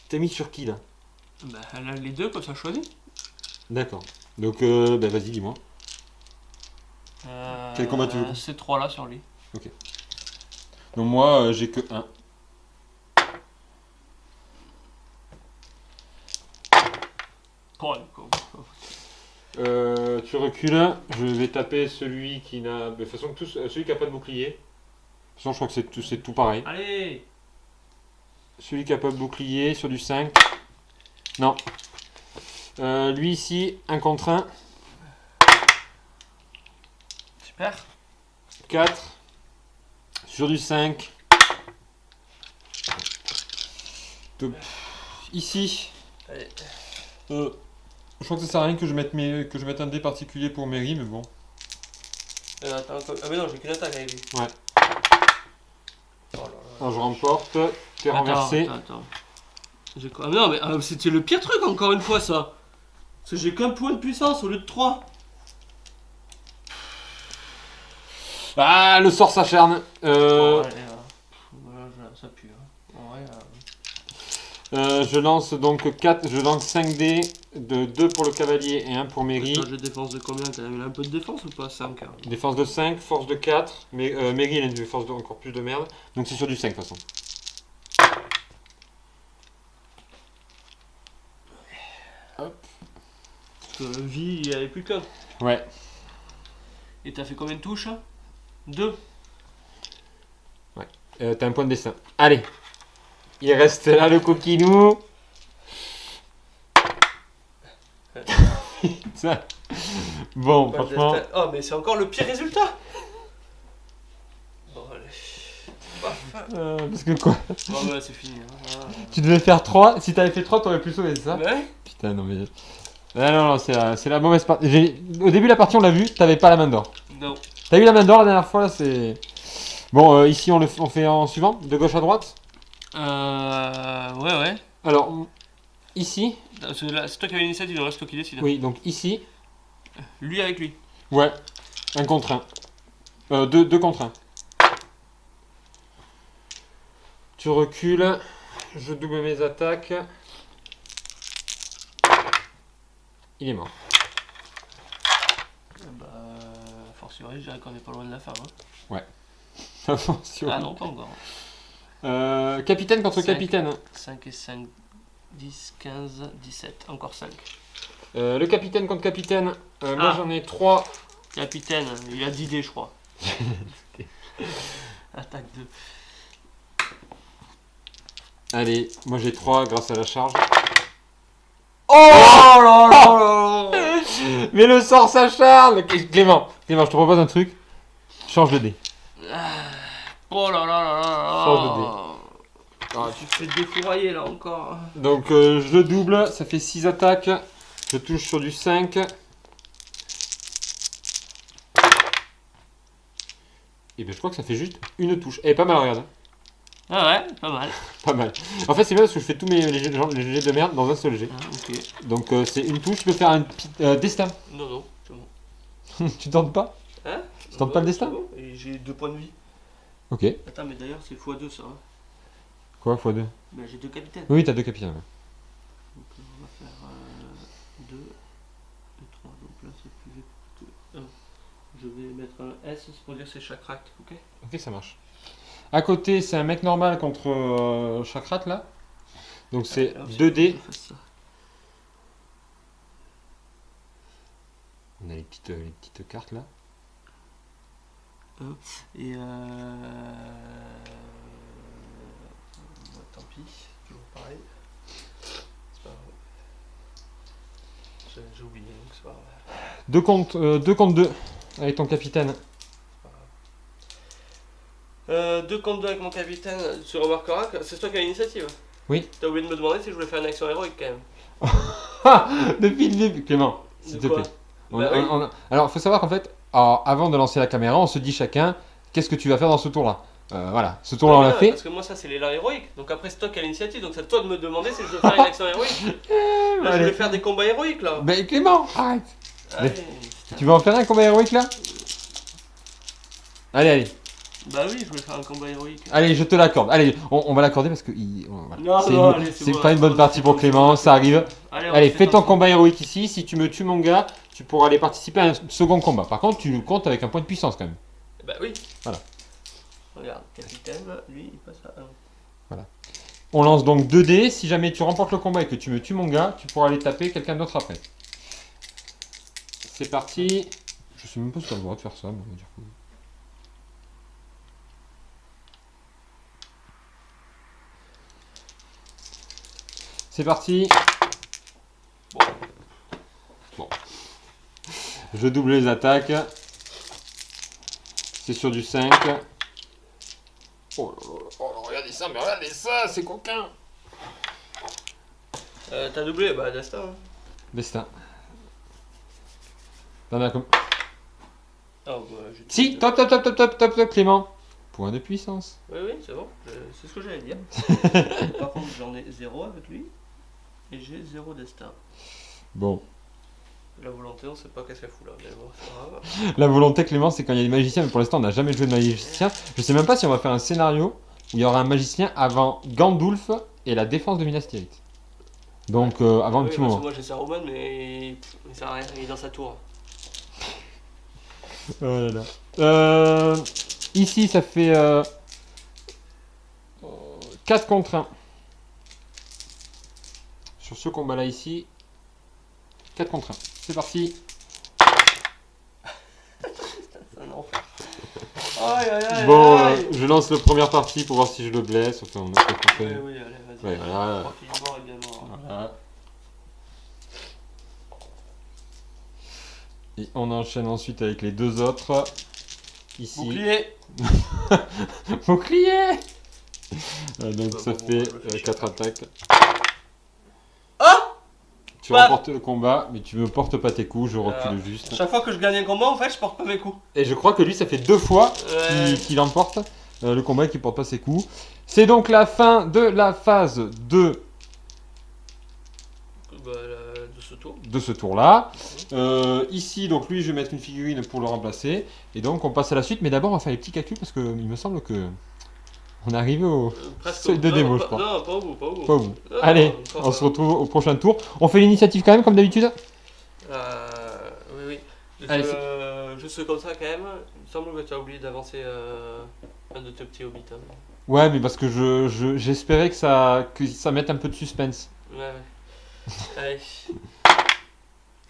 t'as mis sur qui là? Bah là, les deux comme ça choisis. D'accord. Donc ben vas-y dis-moi. Quel combat tu veux? Ces 3 là sur lui. Ok. Donc moi j'ai que 1. Oh, le con. Tu recules. Je vais taper celui qui n'a. De toute façon tous, celui qui a pas de bouclier. De toute façon je crois que c'est tout pareil. Allez. Celui qui a pas de bouclier sur du 5. Non. Lui ici, 1 contre 1. Super. 4. Sur du 5. Top. Ici. Allez. Je crois que ça sert à rien que je mette un dé particulier pour Mary, mais bon. Attends, ah mais non, j'ai qu'une attaque avec lui. Ouais. Oh là là. Alors je remporte. T'es renversé. Attends. Ah mais non, mais c'était le pire truc encore une fois ça. Parce que j'ai qu'un point de puissance au lieu de 3. Ah, le sort s'acharne. Voilà, ça pue. Hein. Ouais, Je lance donc 4, je lance 5 dés, de 2 pour le cavalier et 1 pour Mary. J'ai défense de combien? T'as un peu de défense ou pas? 5 hein. Défense de 5, force de 4. Mais Mary elle a une force de encore plus de merde. Donc c'est sur du 5 de toute façon. Hop. Parce que vie, il n'y avait plus qu'un. Ouais. Et t'as fait combien de touches? 2. T'as un point de destin. Allez. Il reste là le coquinou. Ça. Bon, Pas de franchement. destin. Oh, mais c'est encore le pire résultat. Bon, allez. Parce que quoi? Bon, bah, c'est fini. Hein. Tu devais faire 3. Si t'avais fait 3, t'aurais pu sauver, c'est ça? Ouais. Putain, non, mais. Ah, non, c'est la mauvaise partie. Au début de la partie, on l'a vu, t'avais pas la main d'or. Non. T'as eu la main d'or la dernière fois, là, c'est. Bon, ici, on fait en suivant, de gauche à droite. Ouais. Alors, ici. C'est toi qui avais l'initiative, il reste toi qui décide. Oui, donc ici. Lui avec lui. Ouais, un contre un. Deux contre un. Tu recules. Je double mes attaques. Il est mort. Bah, fortiori, je dirais qu'on est pas loin de la fin. Hein. Ouais. Ah non, pas encore. Capitaine contre 5. capitaine. 5 et 5, 10, 15, 17. Encore 5. Le capitaine contre capitaine. Moi j'en ai 3. Capitaine, il a 10 dés, je crois. Attaque 2. Allez, moi j'ai 3 grâce à la charge. Oh là là là. Mais le sort s'acharne. Clément, je te propose un truc. Change de dé. Oh là là là là. Change de dé. Ah, tu te fais défourailler là encore. Donc je double, ça fait 6 attaques. Je touche sur du 5. Et bien je crois que ça fait juste une touche. Eh, pas mal, regarde. Ah ouais, pas mal. Pas mal. En fait, c'est bien parce que je fais tous les jets de merde dans un seul jet. Ah, ok. Donc c'est une touche. Tu peux faire un petit destin. Non, c'est bon. Tu tentes pas? Hein? Tu tentes pas le destin? Bon. Et j'ai 2 points de vie. Ok. Attends, mais d'ailleurs, c'est x2 ça. Hein. Quoi, x2? Bah, j'ai 2 capitaines. Oui, t'as 2 capitaines. Ouais. Donc on va faire 2 et 3. Donc là, c'est plus vite que 1. Je vais mettre un S, c'est pour dire que c'est chakrak, ok? Ok, ça marche. À côté, c'est un mec normal contre Chakrat là. Donc c'est 2D. On a les petites cartes là. Et tant pis, toujours pareil. C'est pas grave. J'ai oublié, donc c'est pas grave. 2 contre 2 avec ton capitaine. 2 contre 2 avec mon capitaine, tu remarqueras que c'est toi qui as l'initiative. Oui. T'as oublié de me demander si je voulais faire une action héroïque quand même. Depuis le début, Clément, s'il te plaît. Alors, il faut savoir qu'en fait, avant de lancer la caméra, on se dit chacun qu'est-ce que tu vas faire dans ce tour-là. Voilà, ce tour-là on l'a fait. Parce que moi, ça c'est l'élan héroïque. Donc après, c'est toi qui as l'initiative. Donc c'est à toi de me demander si je veux faire une action héroïque. Là, je voulais faire des combats héroïques là. Ben Clément, arrête. Allez, Tu veux en faire un combat héroïque là? Allez. Bah oui, je voulais faire un combat héroïque. Allez, je te l'accorde. Allez, on va l'accorder parce que voilà. C'est bon, pas une bonne partie pour Clément, ça arrive. Allez, fais ton ensemble. combat héroïque ici. Si tu me tues mon gars, tu pourras aller participer à un second combat. Par contre, tu comptes avec un point de puissance quand même. Bah oui. Voilà. Regarde, capitaine, lui, il passe à 1. Voilà. On lance donc 2 dés. Si jamais tu remportes le combat et que tu me tues mon gars, tu pourras aller taper quelqu'un d'autre après. C'est parti. Je sais même pas si tu as le droit de faire ça, mais on va dire que... C'est parti. Bon. Je double les attaques. C'est sur du 5. Oh là là, regardez ça, c'est coquin. T'as doublé, bah destin. Hein. Destin. T'en as comme... Oh, bah, Si, top, Clément. Point de puissance. Oui, c'est bon, c'est ce que j'allais dire. Par contre, j'en ai 0 avec lui. Et j'ai 0 destin. Bon. La volonté, on sait pas qu'est-ce qu'elle fout là, mais bon, c'est pas grave. La volonté, Clément, c'est quand il y a des magiciens, mais pour l'instant, on n'a jamais joué de magicien. Je sais même pas si on va faire un scénario où il y aura un magicien avant Gandulf et la défense de Minas Tirith. Donc, avant un petit moment. Moi, j'ai Saruman, mais il sert à rien, il est dans sa tour. Oh là là. Ici, ça fait 4 contre 1. Sur ce combat-là, ici, 4 contre 1. C'est parti. C'est un enfer. Bon, je lance la première partie pour voir si je le blesse. Enfin, on a pas tout fait. Oui, allez, vas-y. Ouais, voilà. Je crois qu'il est mort également. Voilà. Et on enchaîne ensuite avec les deux autres. Ici. Bouclier. Bouclier. Donc ça fait 4 attaques. Ah! Tu remportes le combat, mais tu ne portes pas tes coups, je recule juste. Chaque fois que je gagne un combat, en fait, je porte pas mes coups. Et je crois que lui, ça fait 2 fois qu'il emporte le combat et qu'il porte pas ses coups. C'est donc la fin de la phase 2 de ce tour. De ce tour-là. Ici, donc lui, je vais mettre une figurine pour le remplacer. Et donc, on passe à la suite. Mais d'abord, on va faire les petits calculs parce qu'il me semble que on est arrivé au seuil de démo, je crois. Non, pas au bout. Pas au bout. Allez, on se retrouve au prochain tour. On fait l'initiative quand même, comme d'habitude. Oui. Allez, juste comme ça, quand même, il me semble que tu as oublié d'avancer un de tes petits hobbits. Hein. Ouais, mais parce que j'espérais que ça mette un peu de suspense. Ouais. Allez.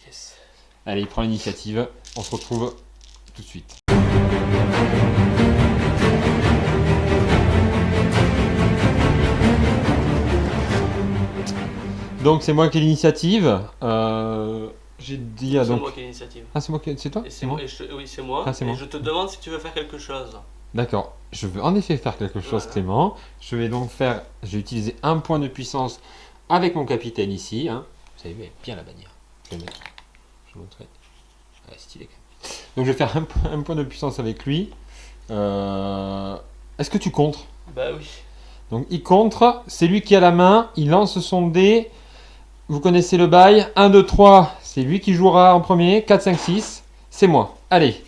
Yes. Allez, il prend l'initiative. On se retrouve tout de suite. Donc c'est moi qui ai l'initiative. J'ai dit à donc. C'est moi qui ai l'initiative. Ah, c'est moi qui. C'est toi? C'est moi. Oui, c'est moi. Ah, c'est moi. Je te demande si tu veux faire quelque chose. D'accord. Je veux en effet faire quelque chose, Clément. Je vais donc faire. J'ai utilisé un point de puissance avec mon capitaine ici. Hein. Vous savez, mais bien la bannière. Je vais le mettre. Je vous montrerai. Ouais, stylé quand même. Donc je vais faire un point de puissance avec lui. Est-ce que tu contres? Bah oui. Donc il contre, c'est lui qui a la main, il lance son dé. Vous connaissez le bail. 1, 2, 3, c'est lui qui jouera en premier. 4, 5, 6, c'est moi. Allez.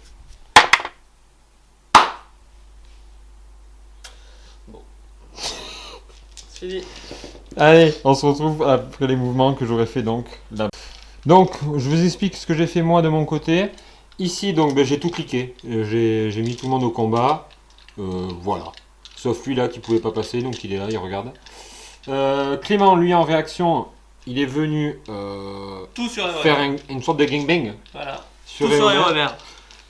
Bon. C'est fini. Allez, on se retrouve après les mouvements que j'aurais fait donc là. Donc, je vous explique ce que j'ai fait moi de mon côté. Ici, donc, j'ai tout cliqué. J'ai mis tout le monde au combat. Voilà. Sauf lui là qui pouvait pas passer, donc il est là, il regarde. Clément, lui, en réaction, il est venu faire une sorte de gangbang. Voilà. Sur tout sur les revers.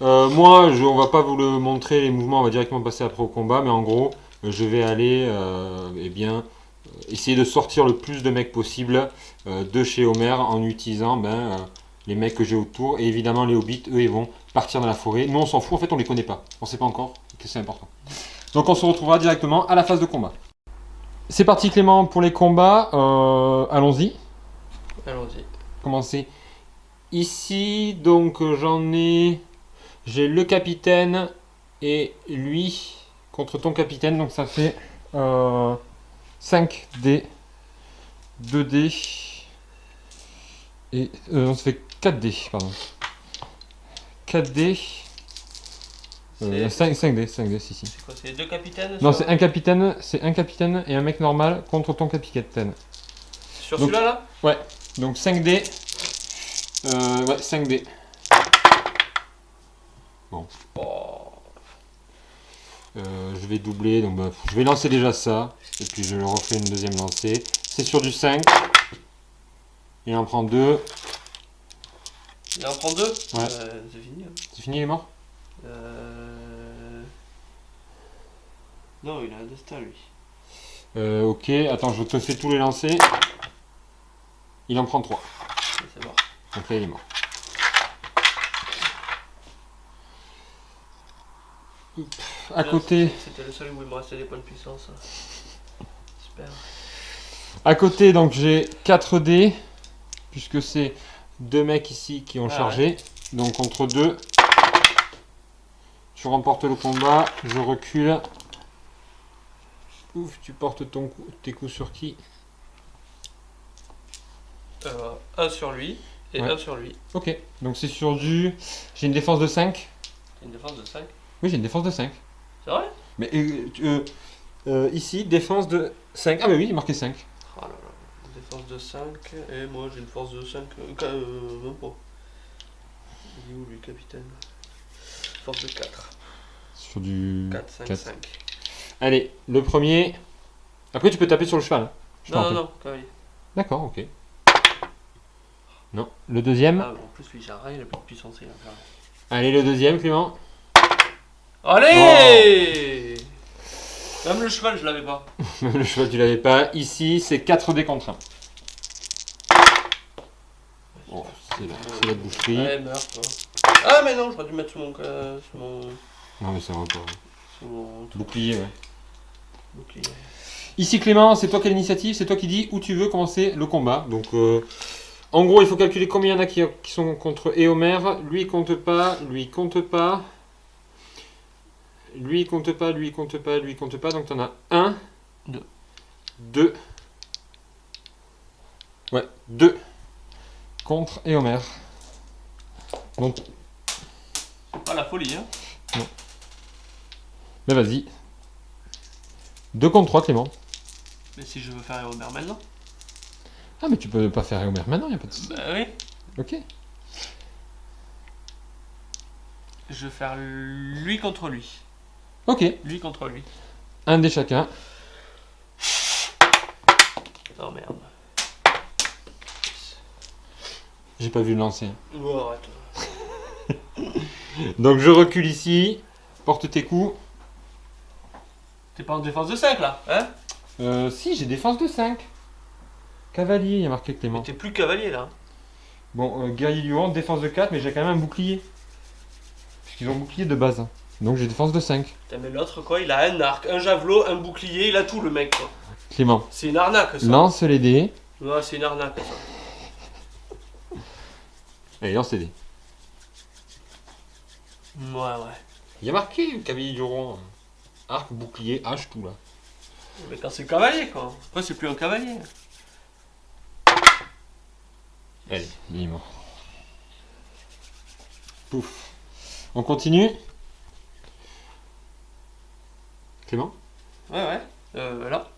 Moi, on va pas vous le montrer les mouvements, on va directement passer après au combat, mais en gros, je vais aller essayer de sortir le plus de mecs possible de chez Homer en utilisant les mecs que j'ai autour. Et évidemment, les hobbits, eux, ils vont partir dans la forêt. Nous, on s'en fout, en fait, on les connaît pas. On sait pas encore que c'est important. Donc, on se retrouvera directement à la phase de combat. C'est parti, Clément, pour les combats. Allons-y. Allons-y. Commencer ici. Donc, j'ai le capitaine et lui contre ton capitaine. Donc, ça fait 5 dés, 2 dés et ça fait 4 dés, pardon. 4 dés. 5 dés, si. C'est quoi? C'est 2 capitaines? Non, c'est un capitaine et un mec normal contre ton capitaine. Sur celui-là là? Ouais, donc 5 dés. Ouais, 5 dés. Bon. Oh. Je vais doubler, donc je vais lancer déjà ça, et puis je refais une deuxième lancée. C'est sur du 5. Il en prend 2. Il en prend 2? Ouais. C'est fini. Hein. C'est fini, il est mort? Non, il a un destin lui. Ok, attends, je te fais tous les lancers. Il en prend 3. C'est mort. Donc là, il est mort. À côté. C'était le seul où il me restait des points de puissance. Super. À côté, donc j'ai 4 dés, puisque c'est 2 mecs ici qui ont chargé. Ouais. Donc contre 2, tu remportes le combat, je recule. Ouf, tu portes tes coups sur qui? Un sur lui et un sur lui. Ok, donc c'est sur du... J'ai une défense de 5. Une défense de 5? Oui, j'ai une défense de 5. C'est vrai? Mais ici, défense de 5. Ah mais oui, il est marqué 5. Oh là là, défense de 5 et moi j'ai une force de 5, même pas. Il est où lui, capitaine? Force de 4. Sur du 4, 5, 4. 5. Allez, le premier. Après tu peux taper sur le cheval. Hein. Non, cavalier. D'accord, ok. Non, le deuxième. Ah, en plus lui j'ai rien, il a plus de puissance. Il a Allez, le deuxième, Clément. Allez Même le cheval, je l'avais pas. Le cheval, tu l'avais pas. Ici, c'est 4 dés contre 1. Oh, c'est la boucherie. Allez, meurs, toi. Ah, mais non, j'aurais dû mettre sur mon. Non, mais ça va pas. Sur mon Bouclier, ouais. bouclier. Ici, Clément, c'est toi qui as l'initiative. C'est toi qui dis où tu veux commencer le combat. Donc, en gros, il faut calculer combien il y en a qui sont contre Éomer. Lui, il compte pas. Lui, il compte pas. Lui, il compte pas. Lui, il compte pas. Lui, il compte pas. Donc, t'en as 1. 2. Ouais, 2 contre Éomer. Donc, C'est pas la folie, hein. ben vas-y. 2 contre 3, Clément. Mais si je veux faire Éomer maintenant. Ah, mais tu peux pas faire Éomer maintenant, y a pas de souci. Bah oui. Ok. Je vais faire lui contre lui. Ok. Lui contre lui. Un dé chacun. Oh merde. J'ai pas vu le lancer. Oh, arrête. Donc je recule ici. Porte tes coups. T'es pas en défense de 5 là, hein? Si, j'ai défense de 5. Cavalier, il y a marqué Clément. Mais t'es plus cavalier là. Bon, guerrier Luan, défense de 4, mais j'ai quand même un bouclier. Puisqu'ils ont un bouclier de base. Donc j'ai défense de 5. Putain, mais l'autre quoi, il a un arc, un javelot, un bouclier, il a tout le mec quoi. Clément, C'est une arnaque ça. lance les dés. Ouais, c'est une arnaque ça. Allez, lance les dés. Ouais. Il y a marqué cavalier du roi. Arc, bouclier, hache, tout là. Mais quand c'est cavalier quoi. Après c'est plus un cavalier. Allez, il est mort. Pouf. On continue. Clément? Ouais. Là.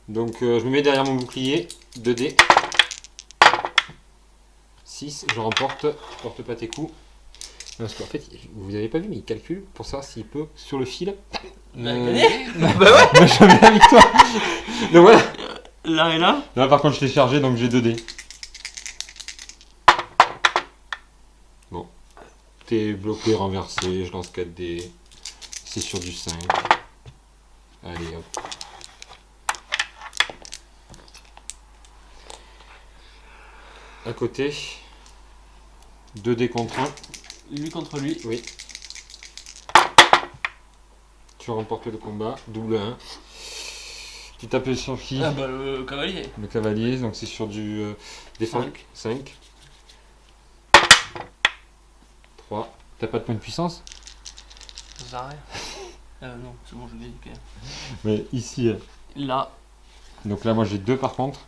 Donc je me mets derrière mon bouclier. 2 dés. 6, je remporte. Je porte pas tes coups. Parce qu'en fait, vous avez pas vu, mais il calcule pour savoir s'il peut, sur le fil, Gagner. bah ouais. Je mets la victoire. Donc voilà. Là et là. Là par contre je l'ai chargé, donc j'ai 2 dés. Bon. T'es bloqué, renversé, je lance 4 dés. C'est sur du 5. Allez hop. À côté. 2 dés contre 1. Lui contre lui. Oui. Tu remportes le combat. Double 1. Tu tapes sur qui? Ah bah le cavalier. Le cavalier, donc c'est sur du défense. 5. 3. T'as pas de point de puissance? Ça sert à rien. Non, c'est bon, je l'ai niqué. Mais ici. Là. Donc là, moi j'ai 2 par contre.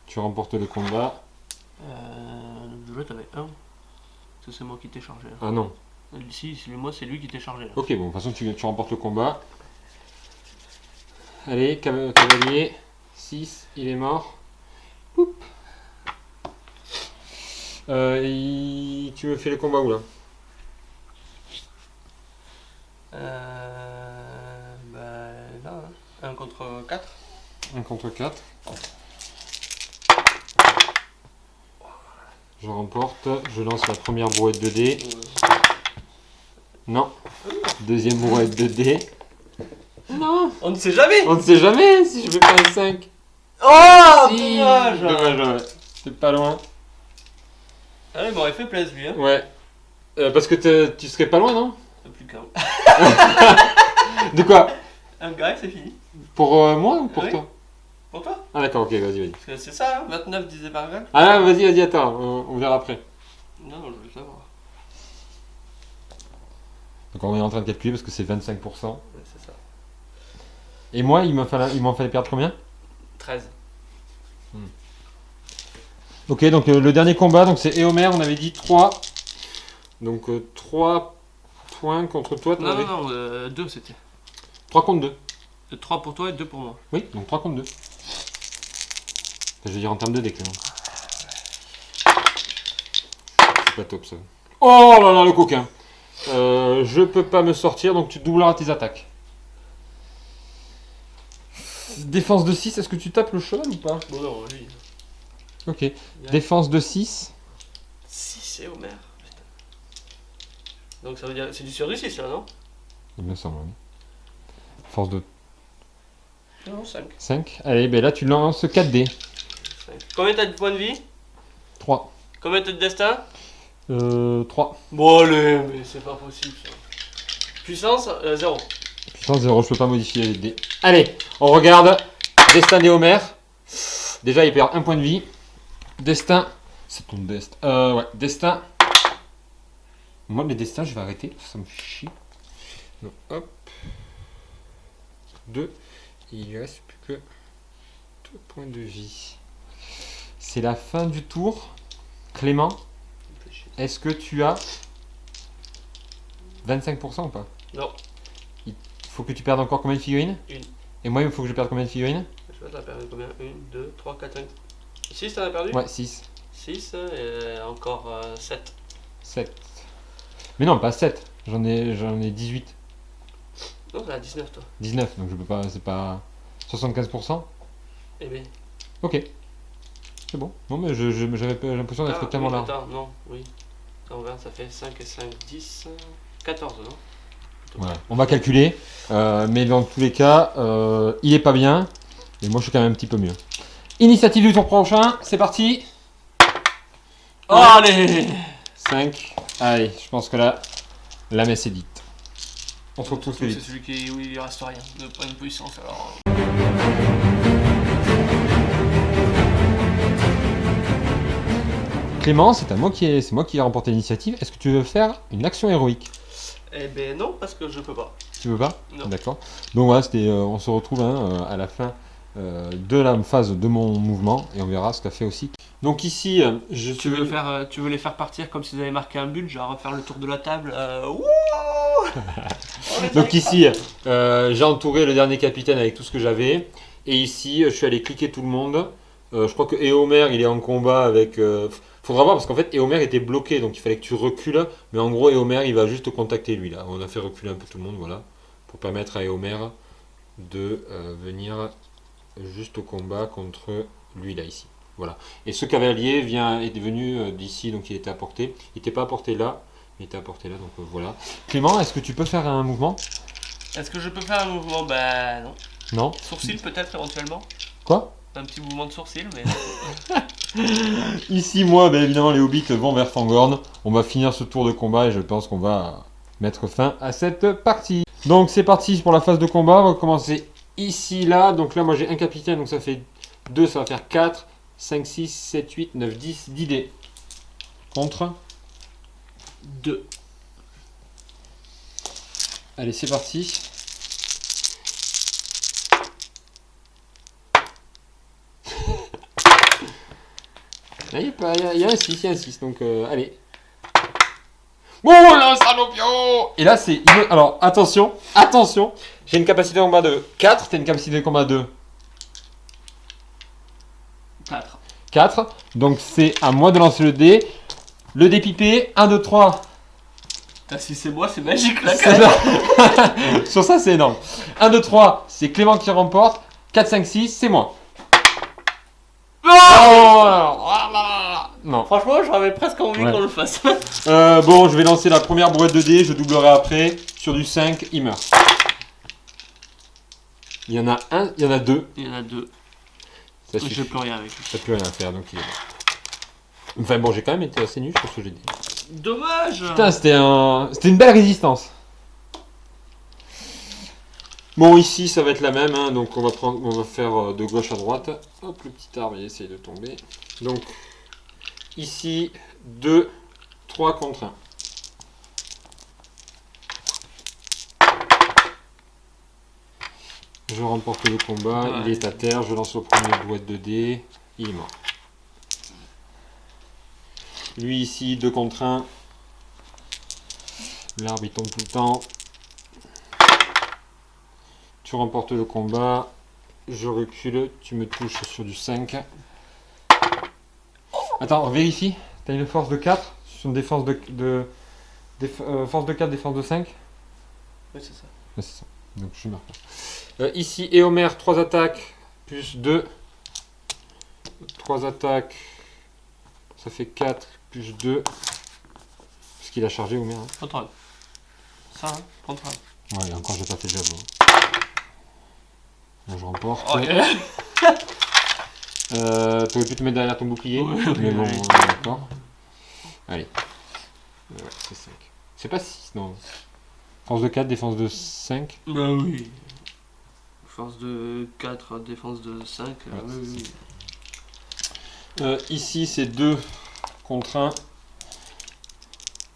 Tu remportes le combat. Là t'avais 1. Ça c'est moi qui t'ai chargé. Là. Ah non. Ici, moi c'est lui qui t'ai chargé. Là. Ok, bon, de toute façon tu remportes le combat. Allez, cavalier. 6, il est mort. Poup. Tu me fais le combat où là? Bah là, 1 contre 4. 1 contre 4. Je remporte, je lance la première brouette de dés. Non. Deuxième brouette de dés. Non. On ne sait jamais. On ne sait jamais si je vais faire un 5. Oh Si. dommage. Dommage, ouais. C'est pas loin. Ah il m'aurait fait plaisir lui. Hein. Ouais. Parce que tu serais pas loin, non? Plus qu'un. De quoi? Un gars, c'est fini. Pour moi ou pour Oui. toi? Pour toi. Ah d'accord, ok, vas-y. Parce que c'est ça, hein, 29 divisé par 20. Ah vas-y, attends, on verra après. Non, je veux le savoir. Donc on est en train de calculer parce que c'est 25%. Ouais, c'est ça. Et moi, il m'en fallait perdre combien? 13. Ok, donc le dernier combat, donc c'est Éomer, on avait dit 3. Donc 3 points contre toi. Non, 2 c'était. 3 contre 2. 3 pour toi et 2 pour moi. Oui, donc 3 contre 2. Enfin, je veux dire en termes de dés, Clément. C'est pas top ça. Oh là là, le coquin. Je peux pas me sortir, donc tu doubleras tes attaques. Défense de 6, est-ce que tu tapes le cheval ou pas? Bon, non, lui. Ok. Défense de 6. 6 et Omer. Putain. Donc ça veut dire c'est du sur du 6 là, non? Il me semble, oui. Force de Non, 5. 5. Allez, ben là tu lances 4 dés. 5. Combien t'as de points de vie? 3. Combien t'as de destin? 3. Bon allez, mais c'est pas possible ça. Puissance 0. Puissance 0, je peux pas modifier les dés. Allez, on regarde. Destin des Homer. Déjà, il perd 1 point de vie. Destin. C'est ton destin. Ouais, destin. Moi, les destins, je vais arrêter. Ça me chie. Donc, hop. 2. Il ne reste plus que 2 points de vie. C'est la fin du tour. Clément, est-ce que tu as 25% ou pas? Non. Il faut que tu perdes encore combien de figurines? Une. Et moi, il faut que je perde combien de figurines? Je sais pas, t'as perdu combien? 1, 2, 3, 4, 5. 6 t'en as perdu? Ouais, 6. 6 et encore 7. 7. Mais non, pas 7. J'en ai 18. Non, t'en as 19 toi. 19, donc je peux pas. C'est pas 75%. Eh bien. Ok. C'est bon. Non, mais j'avais l'impression d'être tellement oui, là. attends, non, oui. On va, ça fait 5 et 5, 10, 14, non? Voilà. On va calculer. Mais dans tous les cas, il est pas bien. Et moi, je suis quand même un petit peu mieux. Initiative du tour prochain. C'est parti. Oh, allez! 5. Allez, je pense que là, la messe est dite. On se retrouve très C'est vite. celui qui, où il reste rien, de pas une puissance alors. Clément, c'est moi qui ai remporté l'initiative. Est-ce que tu veux faire une action héroïque? Eh ben non, parce que je peux pas. Tu veux pas? Non. D'accord. Donc voilà, on se retrouve à la fin de la phase de mon mouvement et on verra ce qu'a fait aussi. Donc ici, Tu veux les faire partir comme s'ils avaient marqué un but, genre faire le tour de la table. Wouh. Donc ici, j'ai entouré le dernier capitaine avec tout ce que j'avais. Et ici, je suis allé cliquer tout le monde. Je crois que Éomer, il est en combat avec... faudra voir parce qu'en fait, Éomer était bloqué. Donc il fallait que tu recules. Mais en gros, Éomer, il va juste te contacter lui. Là. On a fait reculer un peu tout le monde, voilà. Pour permettre à Éomer de venir juste au combat contre lui, là, ici. Voilà. Et ce cavalier est venu d'ici, donc il était à portée. Il n'était pas à portée là. Il était à portée là, donc voilà. Clément, est-ce que tu peux faire un mouvement? Est-ce que je peux faire un mouvement? Bah non. Non. Sourcil peut-être éventuellement. Quoi? Un petit mouvement de sourcil, mais. Ici, moi, ben, évidemment, les hobbits vont vers Fangorn. On va finir ce tour de combat et je pense qu'on va mettre fin à cette partie. Donc, c'est parti pour la phase de combat. On va commencer ici, là. Donc là, moi, j'ai un capitaine, donc ça fait 2, ça va faire 4, 5, 6, 7, 8, 9, 10, 10 dés. Contre 2. Allez, c'est parti. Il y a un 6, il y a un 6, donc allez. Oh là, salopio! Et là, c'est... Alors, attention, attention. J'ai une capacité de combat de 4, t'as une capacité de combat de 4. 4. Donc, c'est à moi de lancer le dé. Le dé pipé, 1, 2, 3. Si c'est moi, c'est magique là quand même. Sur ça, c'est énorme. 1, 2, 3, c'est Clément qui remporte. 4, 5, 6, c'est moi. Non. Franchement, j'aurais presque envie Ouais. qu'on le fasse. Bon, je vais lancer la première brouette de dés, je doublerai après. Sur du 5, il meurt. Il y en a un, il y en a deux. Il y en a 2. Ça Je suffit. peux rien avec lui. T'as plus rien à faire, donc il est bon. Enfin bon, j'ai quand même été assez nul sur ce jet de dés. Dommage. Putain, c'était une belle résistance. Bon, ici, ça va être la même, hein, donc on va faire de gauche à droite. Hop, le petit arbre, il essaye de tomber. Donc, ici, 2, 3 contre 1. Je remporte le combat, Ouais. il est à terre, je lance le premier boîte de dés, il est mort. Lui ici, 2 contre 1. L'arbre il tombe tout le temps. Tu remportes le combat, je recule, tu me touches sur du 5. Attends, vérifie, t'as une force de 4 sur une défense force de 4, défense de 5. Oui, c'est ça. Ouais, c'est ça, donc je marque. Ici, Éomer, 3 attaques, plus 2. 3 attaques, ça fait 4, plus 2. Ce qu'il a chargé ou bien. Contrôle. Ça, hein, contrôle. Ouais, encore j'ai pas fait de javelot. Là, je remporte. Oh, yeah. T'aurais pu te mettre derrière ton bouclier, mais bon, d'accord. Allez. Ouais, c'est 5. C'est pas 6, non. Force de 4, défense de 5. Bah oui. Force de 4, défense de 5. Ouais, Oui. Ici, c'est 2 contre 1.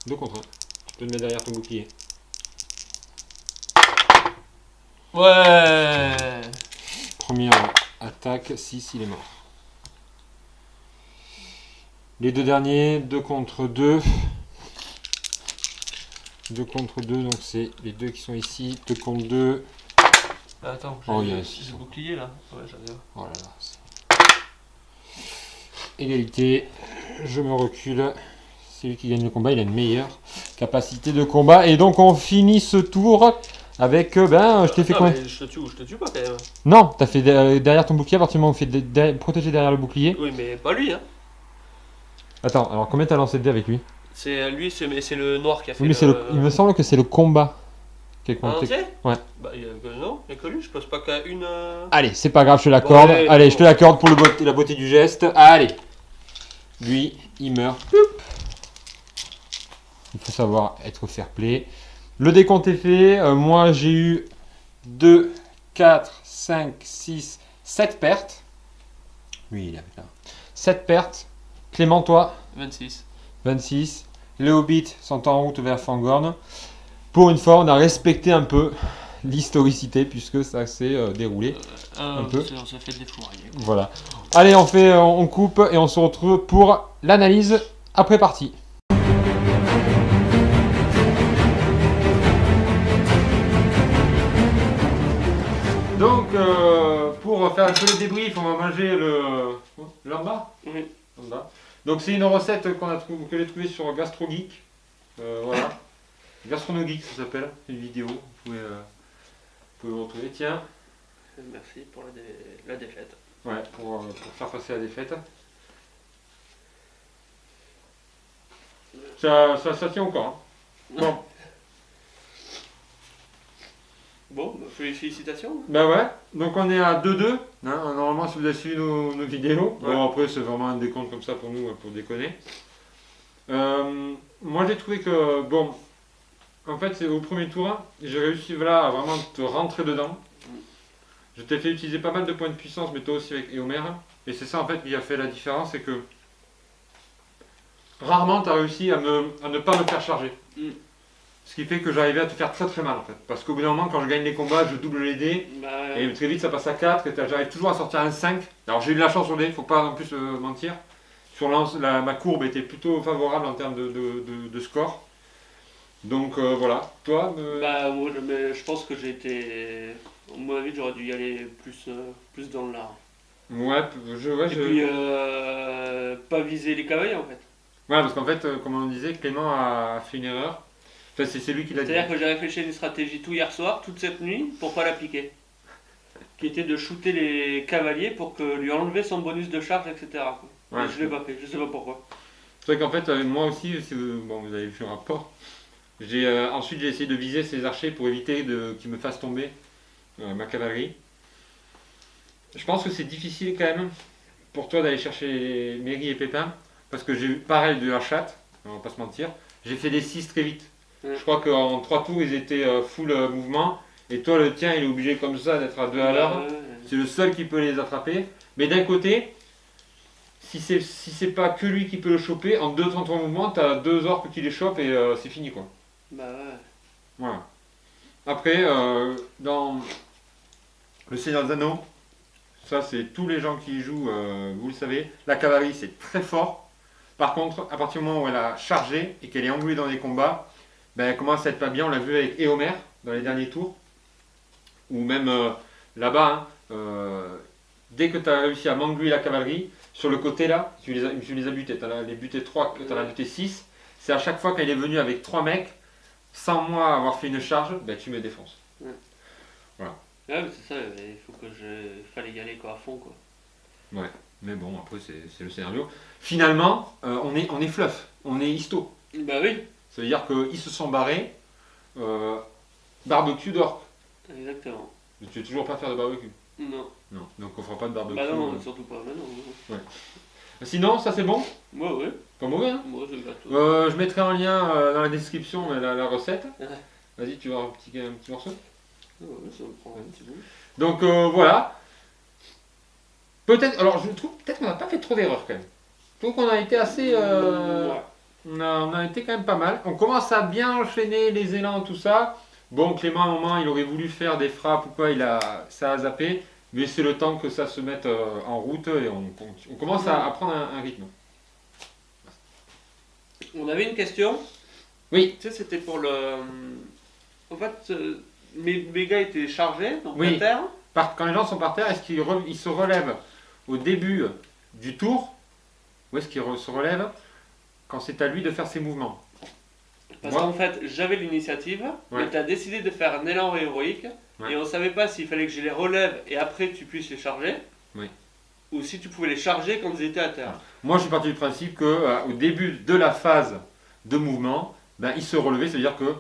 2 contre 1. Tu peux te mettre derrière ton bouclier. Ouais. Première attaque, 6, il est mort. Les deux derniers, 2 contre 2. 2 contre 2, donc c'est les deux qui sont ici. 2 contre 2. Attends, Oh, j'ai yes. ce bouclier là. Ouais, j'adore. Oh là là. Égalité. Je me recule. C'est lui qui gagne le combat. Il a une meilleure capacité de combat. Et donc on finit ce tour avec... je t'ai fait quoi? Je te tue pas quand même. Non, t'as fait derrière ton bouclier. À partir du moment où on fait protéger derrière le bouclier. Oui, mais pas lui, hein. Attends, alors combien t'as lancé de dés avec lui? C'est lui, c'est le noir qui a fait. Oui, mais il me semble que c'est le combat. qui est Ah, compté. entier Ouais. Bah, non, il n'y a que lui, je pose pas qu'à une. Allez, c'est pas grave, je te l'accorde. Ouais, Allez, bon. je te l'accorde pour la beauté du geste. Allez. Lui, il meurt. Il faut savoir être fair play. Le décompte est fait. Moi, j'ai eu 2, 4, 5, 6, 7 pertes. Lui, il avait là. 7 pertes. Clément, toi 26. 26. Les hobbits sont en route vers Fangorn. Pour une fois, on a respecté un peu l'historicité puisque ça s'est déroulé un peu. On s'est fait défourailler. Voilà. Allez, on coupe et on se retrouve pour l'analyse après partie. Donc, pour faire un peu le débrief, on va manger le lamba. Oui. Lamba. Donc, c'est une recette que j'ai trouvée sur GastroGeek. Voilà. GastronoGeek, ça s'appelle. C'est une vidéo. Vous pouvez le retrouver. Tiens. Merci pour la défaite. Ouais, pour faire passer la défaite. Ça tient encore. Hein. Bon. Bon, félicitations. Bah ouais, donc on est à 2-2. Hein, normalement, si vous avez suivi nos vidéos. Ouais. Bon, après, c'est vraiment un décompte comme ça pour nous, pour déconner. Moi, j'ai trouvé que, bon, en fait, c'est au premier tour, j'ai réussi là, à vraiment te rentrer dedans. Je t'ai fait utiliser pas mal de points de puissance, mais toi aussi avec Éomer. Et c'est ça, en fait, qui a fait la différence, c'est que rarement, tu as réussi à ne pas me faire charger. Ce qui fait que j'arrivais à te faire très très mal en fait. Parce qu'au bout d'un moment, quand je gagne les combats, je double les dés. Bah, Et très vite, ça passe à 4. Et j'arrive toujours à sortir un 5. Alors j'ai eu de la chance sur les dés, faut pas non plus mentir. Sur ma courbe était plutôt favorable en termes de score. Donc voilà. Toi Bah, ouais, mais je pense que j'ai été. À mon avis, j'aurais dû y aller plus dans le lard. Ouais, Et puis, pas viser les cavaliers en fait. Ouais, parce qu'en fait, comme on disait, Clément a fait une erreur. Enfin, c'est lui qui l'a dit. C'est-à-dire que j'ai réfléchi à une stratégie tout hier soir, toute cette nuit, pour pas l'appliquer. Qui était de shooter les cavaliers pour que lui enlever son bonus de charge, etc. quoi. Ouais, Et je l'ai pas fait, je sais pas pourquoi. C'est vrai qu'en fait, moi aussi, vous avez vu le rapport. Ensuite, j'ai essayé de viser ces archers pour éviter qu'ils me fassent tomber ma cavalerie. Je pense que c'est difficile quand même pour toi d'aller chercher Mary et Pépin. Parce que j'ai eu pareil de la chatte, on va pas se mentir. J'ai fait des 6 très vite. Ouais. Je crois qu'en 3 tours, ils étaient full mouvement. Et toi, le tien, il est obligé comme ça d'être à 2 à l'heure. C'est le seul qui peut les attraper. Mais d'un côté, si c'est pas que lui qui peut le choper, en 2 temps de mouvement, t'as 2 orques qui les chopent et c'est fini quoi. Bah ouais. Voilà. Après, dans le Seigneur des Anneaux, ça c'est tous les gens qui y jouent, vous le savez, la cavalerie c'est très fort. Par contre, à partir du moment où elle a chargé et qu'elle est engluée dans les combats, ben, elle commence à être pas bien. On l'a vu avec Éomer dans les derniers tours. Ou même là-bas, dès que tu as réussi à m'engluer la cavalerie, sur le côté là, tu les as butés. Tu en as buté 3, tu en as buté 6. C'est à chaque fois qu'elle est venue avec 3 mecs, sans moi avoir fait une charge, ben, tu me défonces. Ouais. Voilà. Ouais, mais c'est ça, il faut que fallait y aller quoi, à fond quoi. Ouais, mais bon, après c'est le scénario. Finalement, on est fluff, on est histo. Bah oui. Ça veut dire qu'ils se sont barrés. Barbecue d'orque. Exactement. Mais tu veux toujours pas faire de barbecue? Non. Non, donc on fera pas de barbecue. Bah non, surtout pas. Bah non. Ouais. Sinon, ça c'est bon? Ouais. Pas mauvais, hein? Moi, je gâteau. Je mettrai en lien dans la description la recette. Ouais. Vas-y, tu veux un petit morceau? Ouais, ça me prend un petit bout. Donc voilà. Peut-être, alors je trouve peut-être qu'on n'a pas fait trop d'erreurs quand même. Je trouve qu'on a été assez. Ouais. On a été quand même pas mal. On commence à bien enchaîner les élans, tout ça. Bon, Clément, à un moment, il aurait voulu faire des frappes ou quoi, ça a zappé. Mais c'est le temps que ça se mette en route et on commence à prendre un rythme. On avait une question. Oui. Tu sais, c'était pour le. En fait, mes gars étaient chargés, donc Oui. à terre. Quand les gens sont par terre, est-ce qu'ils se relèvent au début du tour ou est-ce qu'ils se relèvent quand c'est à lui de faire ses mouvements? Parce qu'en fait, j'avais l'initiative, mais tu as décidé de faire un élan héroïque, et on ne savait pas s'il fallait que je les relève et après tu puisses les charger, ou si tu pouvais les charger quand ils étaient à terre. Moi, je suis parti du principe qu'au début de la phase de mouvement, ils se relevaient, c'est-à-dire que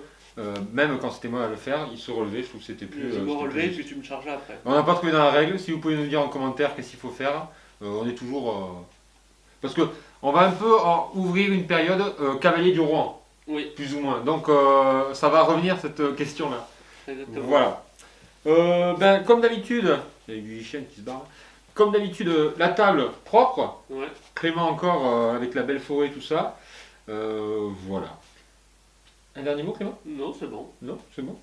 même quand c'était moi à le faire, ils se relevaient, je trouve que c'était plus... Je me relevais et puis tu me chargeais après. On n'a pas trouvé dans la règle, si vous pouvez nous dire en commentaire qu'est-ce qu'il faut faire, on est toujours... Parce que on va un peu ouvrir une période cavalier du Rohan. Oui. Plus ou moins. Donc ça va revenir cette question-là. Exactement. Voilà. Comme d'habitude, il y a du chien qui se barre. Comme d'habitude, la table propre. Ouais. Clément encore avec la belle forêt, tout ça. Voilà. Un dernier mot, Clément? Non, c'est bon. Non, c'est bon.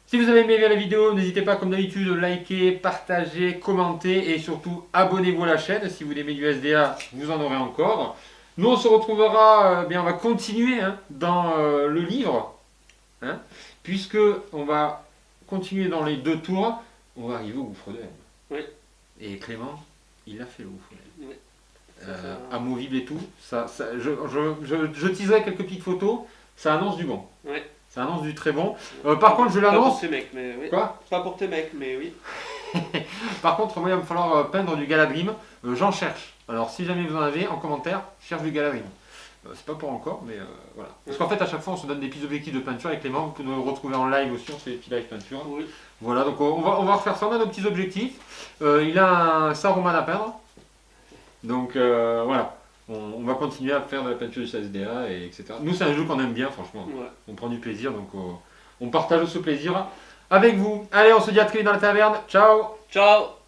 Si vous avez aimé la vidéo, n'hésitez pas comme d'habitude à liker, partager, commenter et surtout abonnez-vous à la chaîne. Si vous aimez du SDA, vous en aurez encore. Nous on se retrouvera, on va continuer dans le livre, puisque on va continuer dans les 2 tours, on va arriver au gouffre de haine. Oui. Et Clément, il a fait le gouffre de haine. Oui. Amovible et tout, je teaserai quelques petites photos, ça annonce du bon. Oui. Ça annonce du très bon. Par contre, je l'annonce. Pas pour tes mecs, mais oui. Quoi? Pas pour tes mecs, mais oui. Par contre, moi, il va me falloir peindre du Galadrim. J'en cherche. Alors, si jamais vous en avez, en commentaire, cherche du Galadrim. C'est pas pour encore, mais voilà. Parce qu'en fait, à chaque fois, on se donne des petits objectifs de peinture avec Clément. Vous pouvez nous retrouver en live aussi, on fait des petits live peinture. Oui. Voilà, donc on va refaire ça. On a nos petits objectifs. Il a un Saruman à peindre. Donc voilà. On va continuer à faire de la peinture du SDA, et etc. Nous, c'est un jeu qu'on aime bien, franchement. Ouais. On prend du plaisir, donc on partage ce plaisir avec vous. Allez, on se dit à très vite dans la taverne. Ciao! Ciao!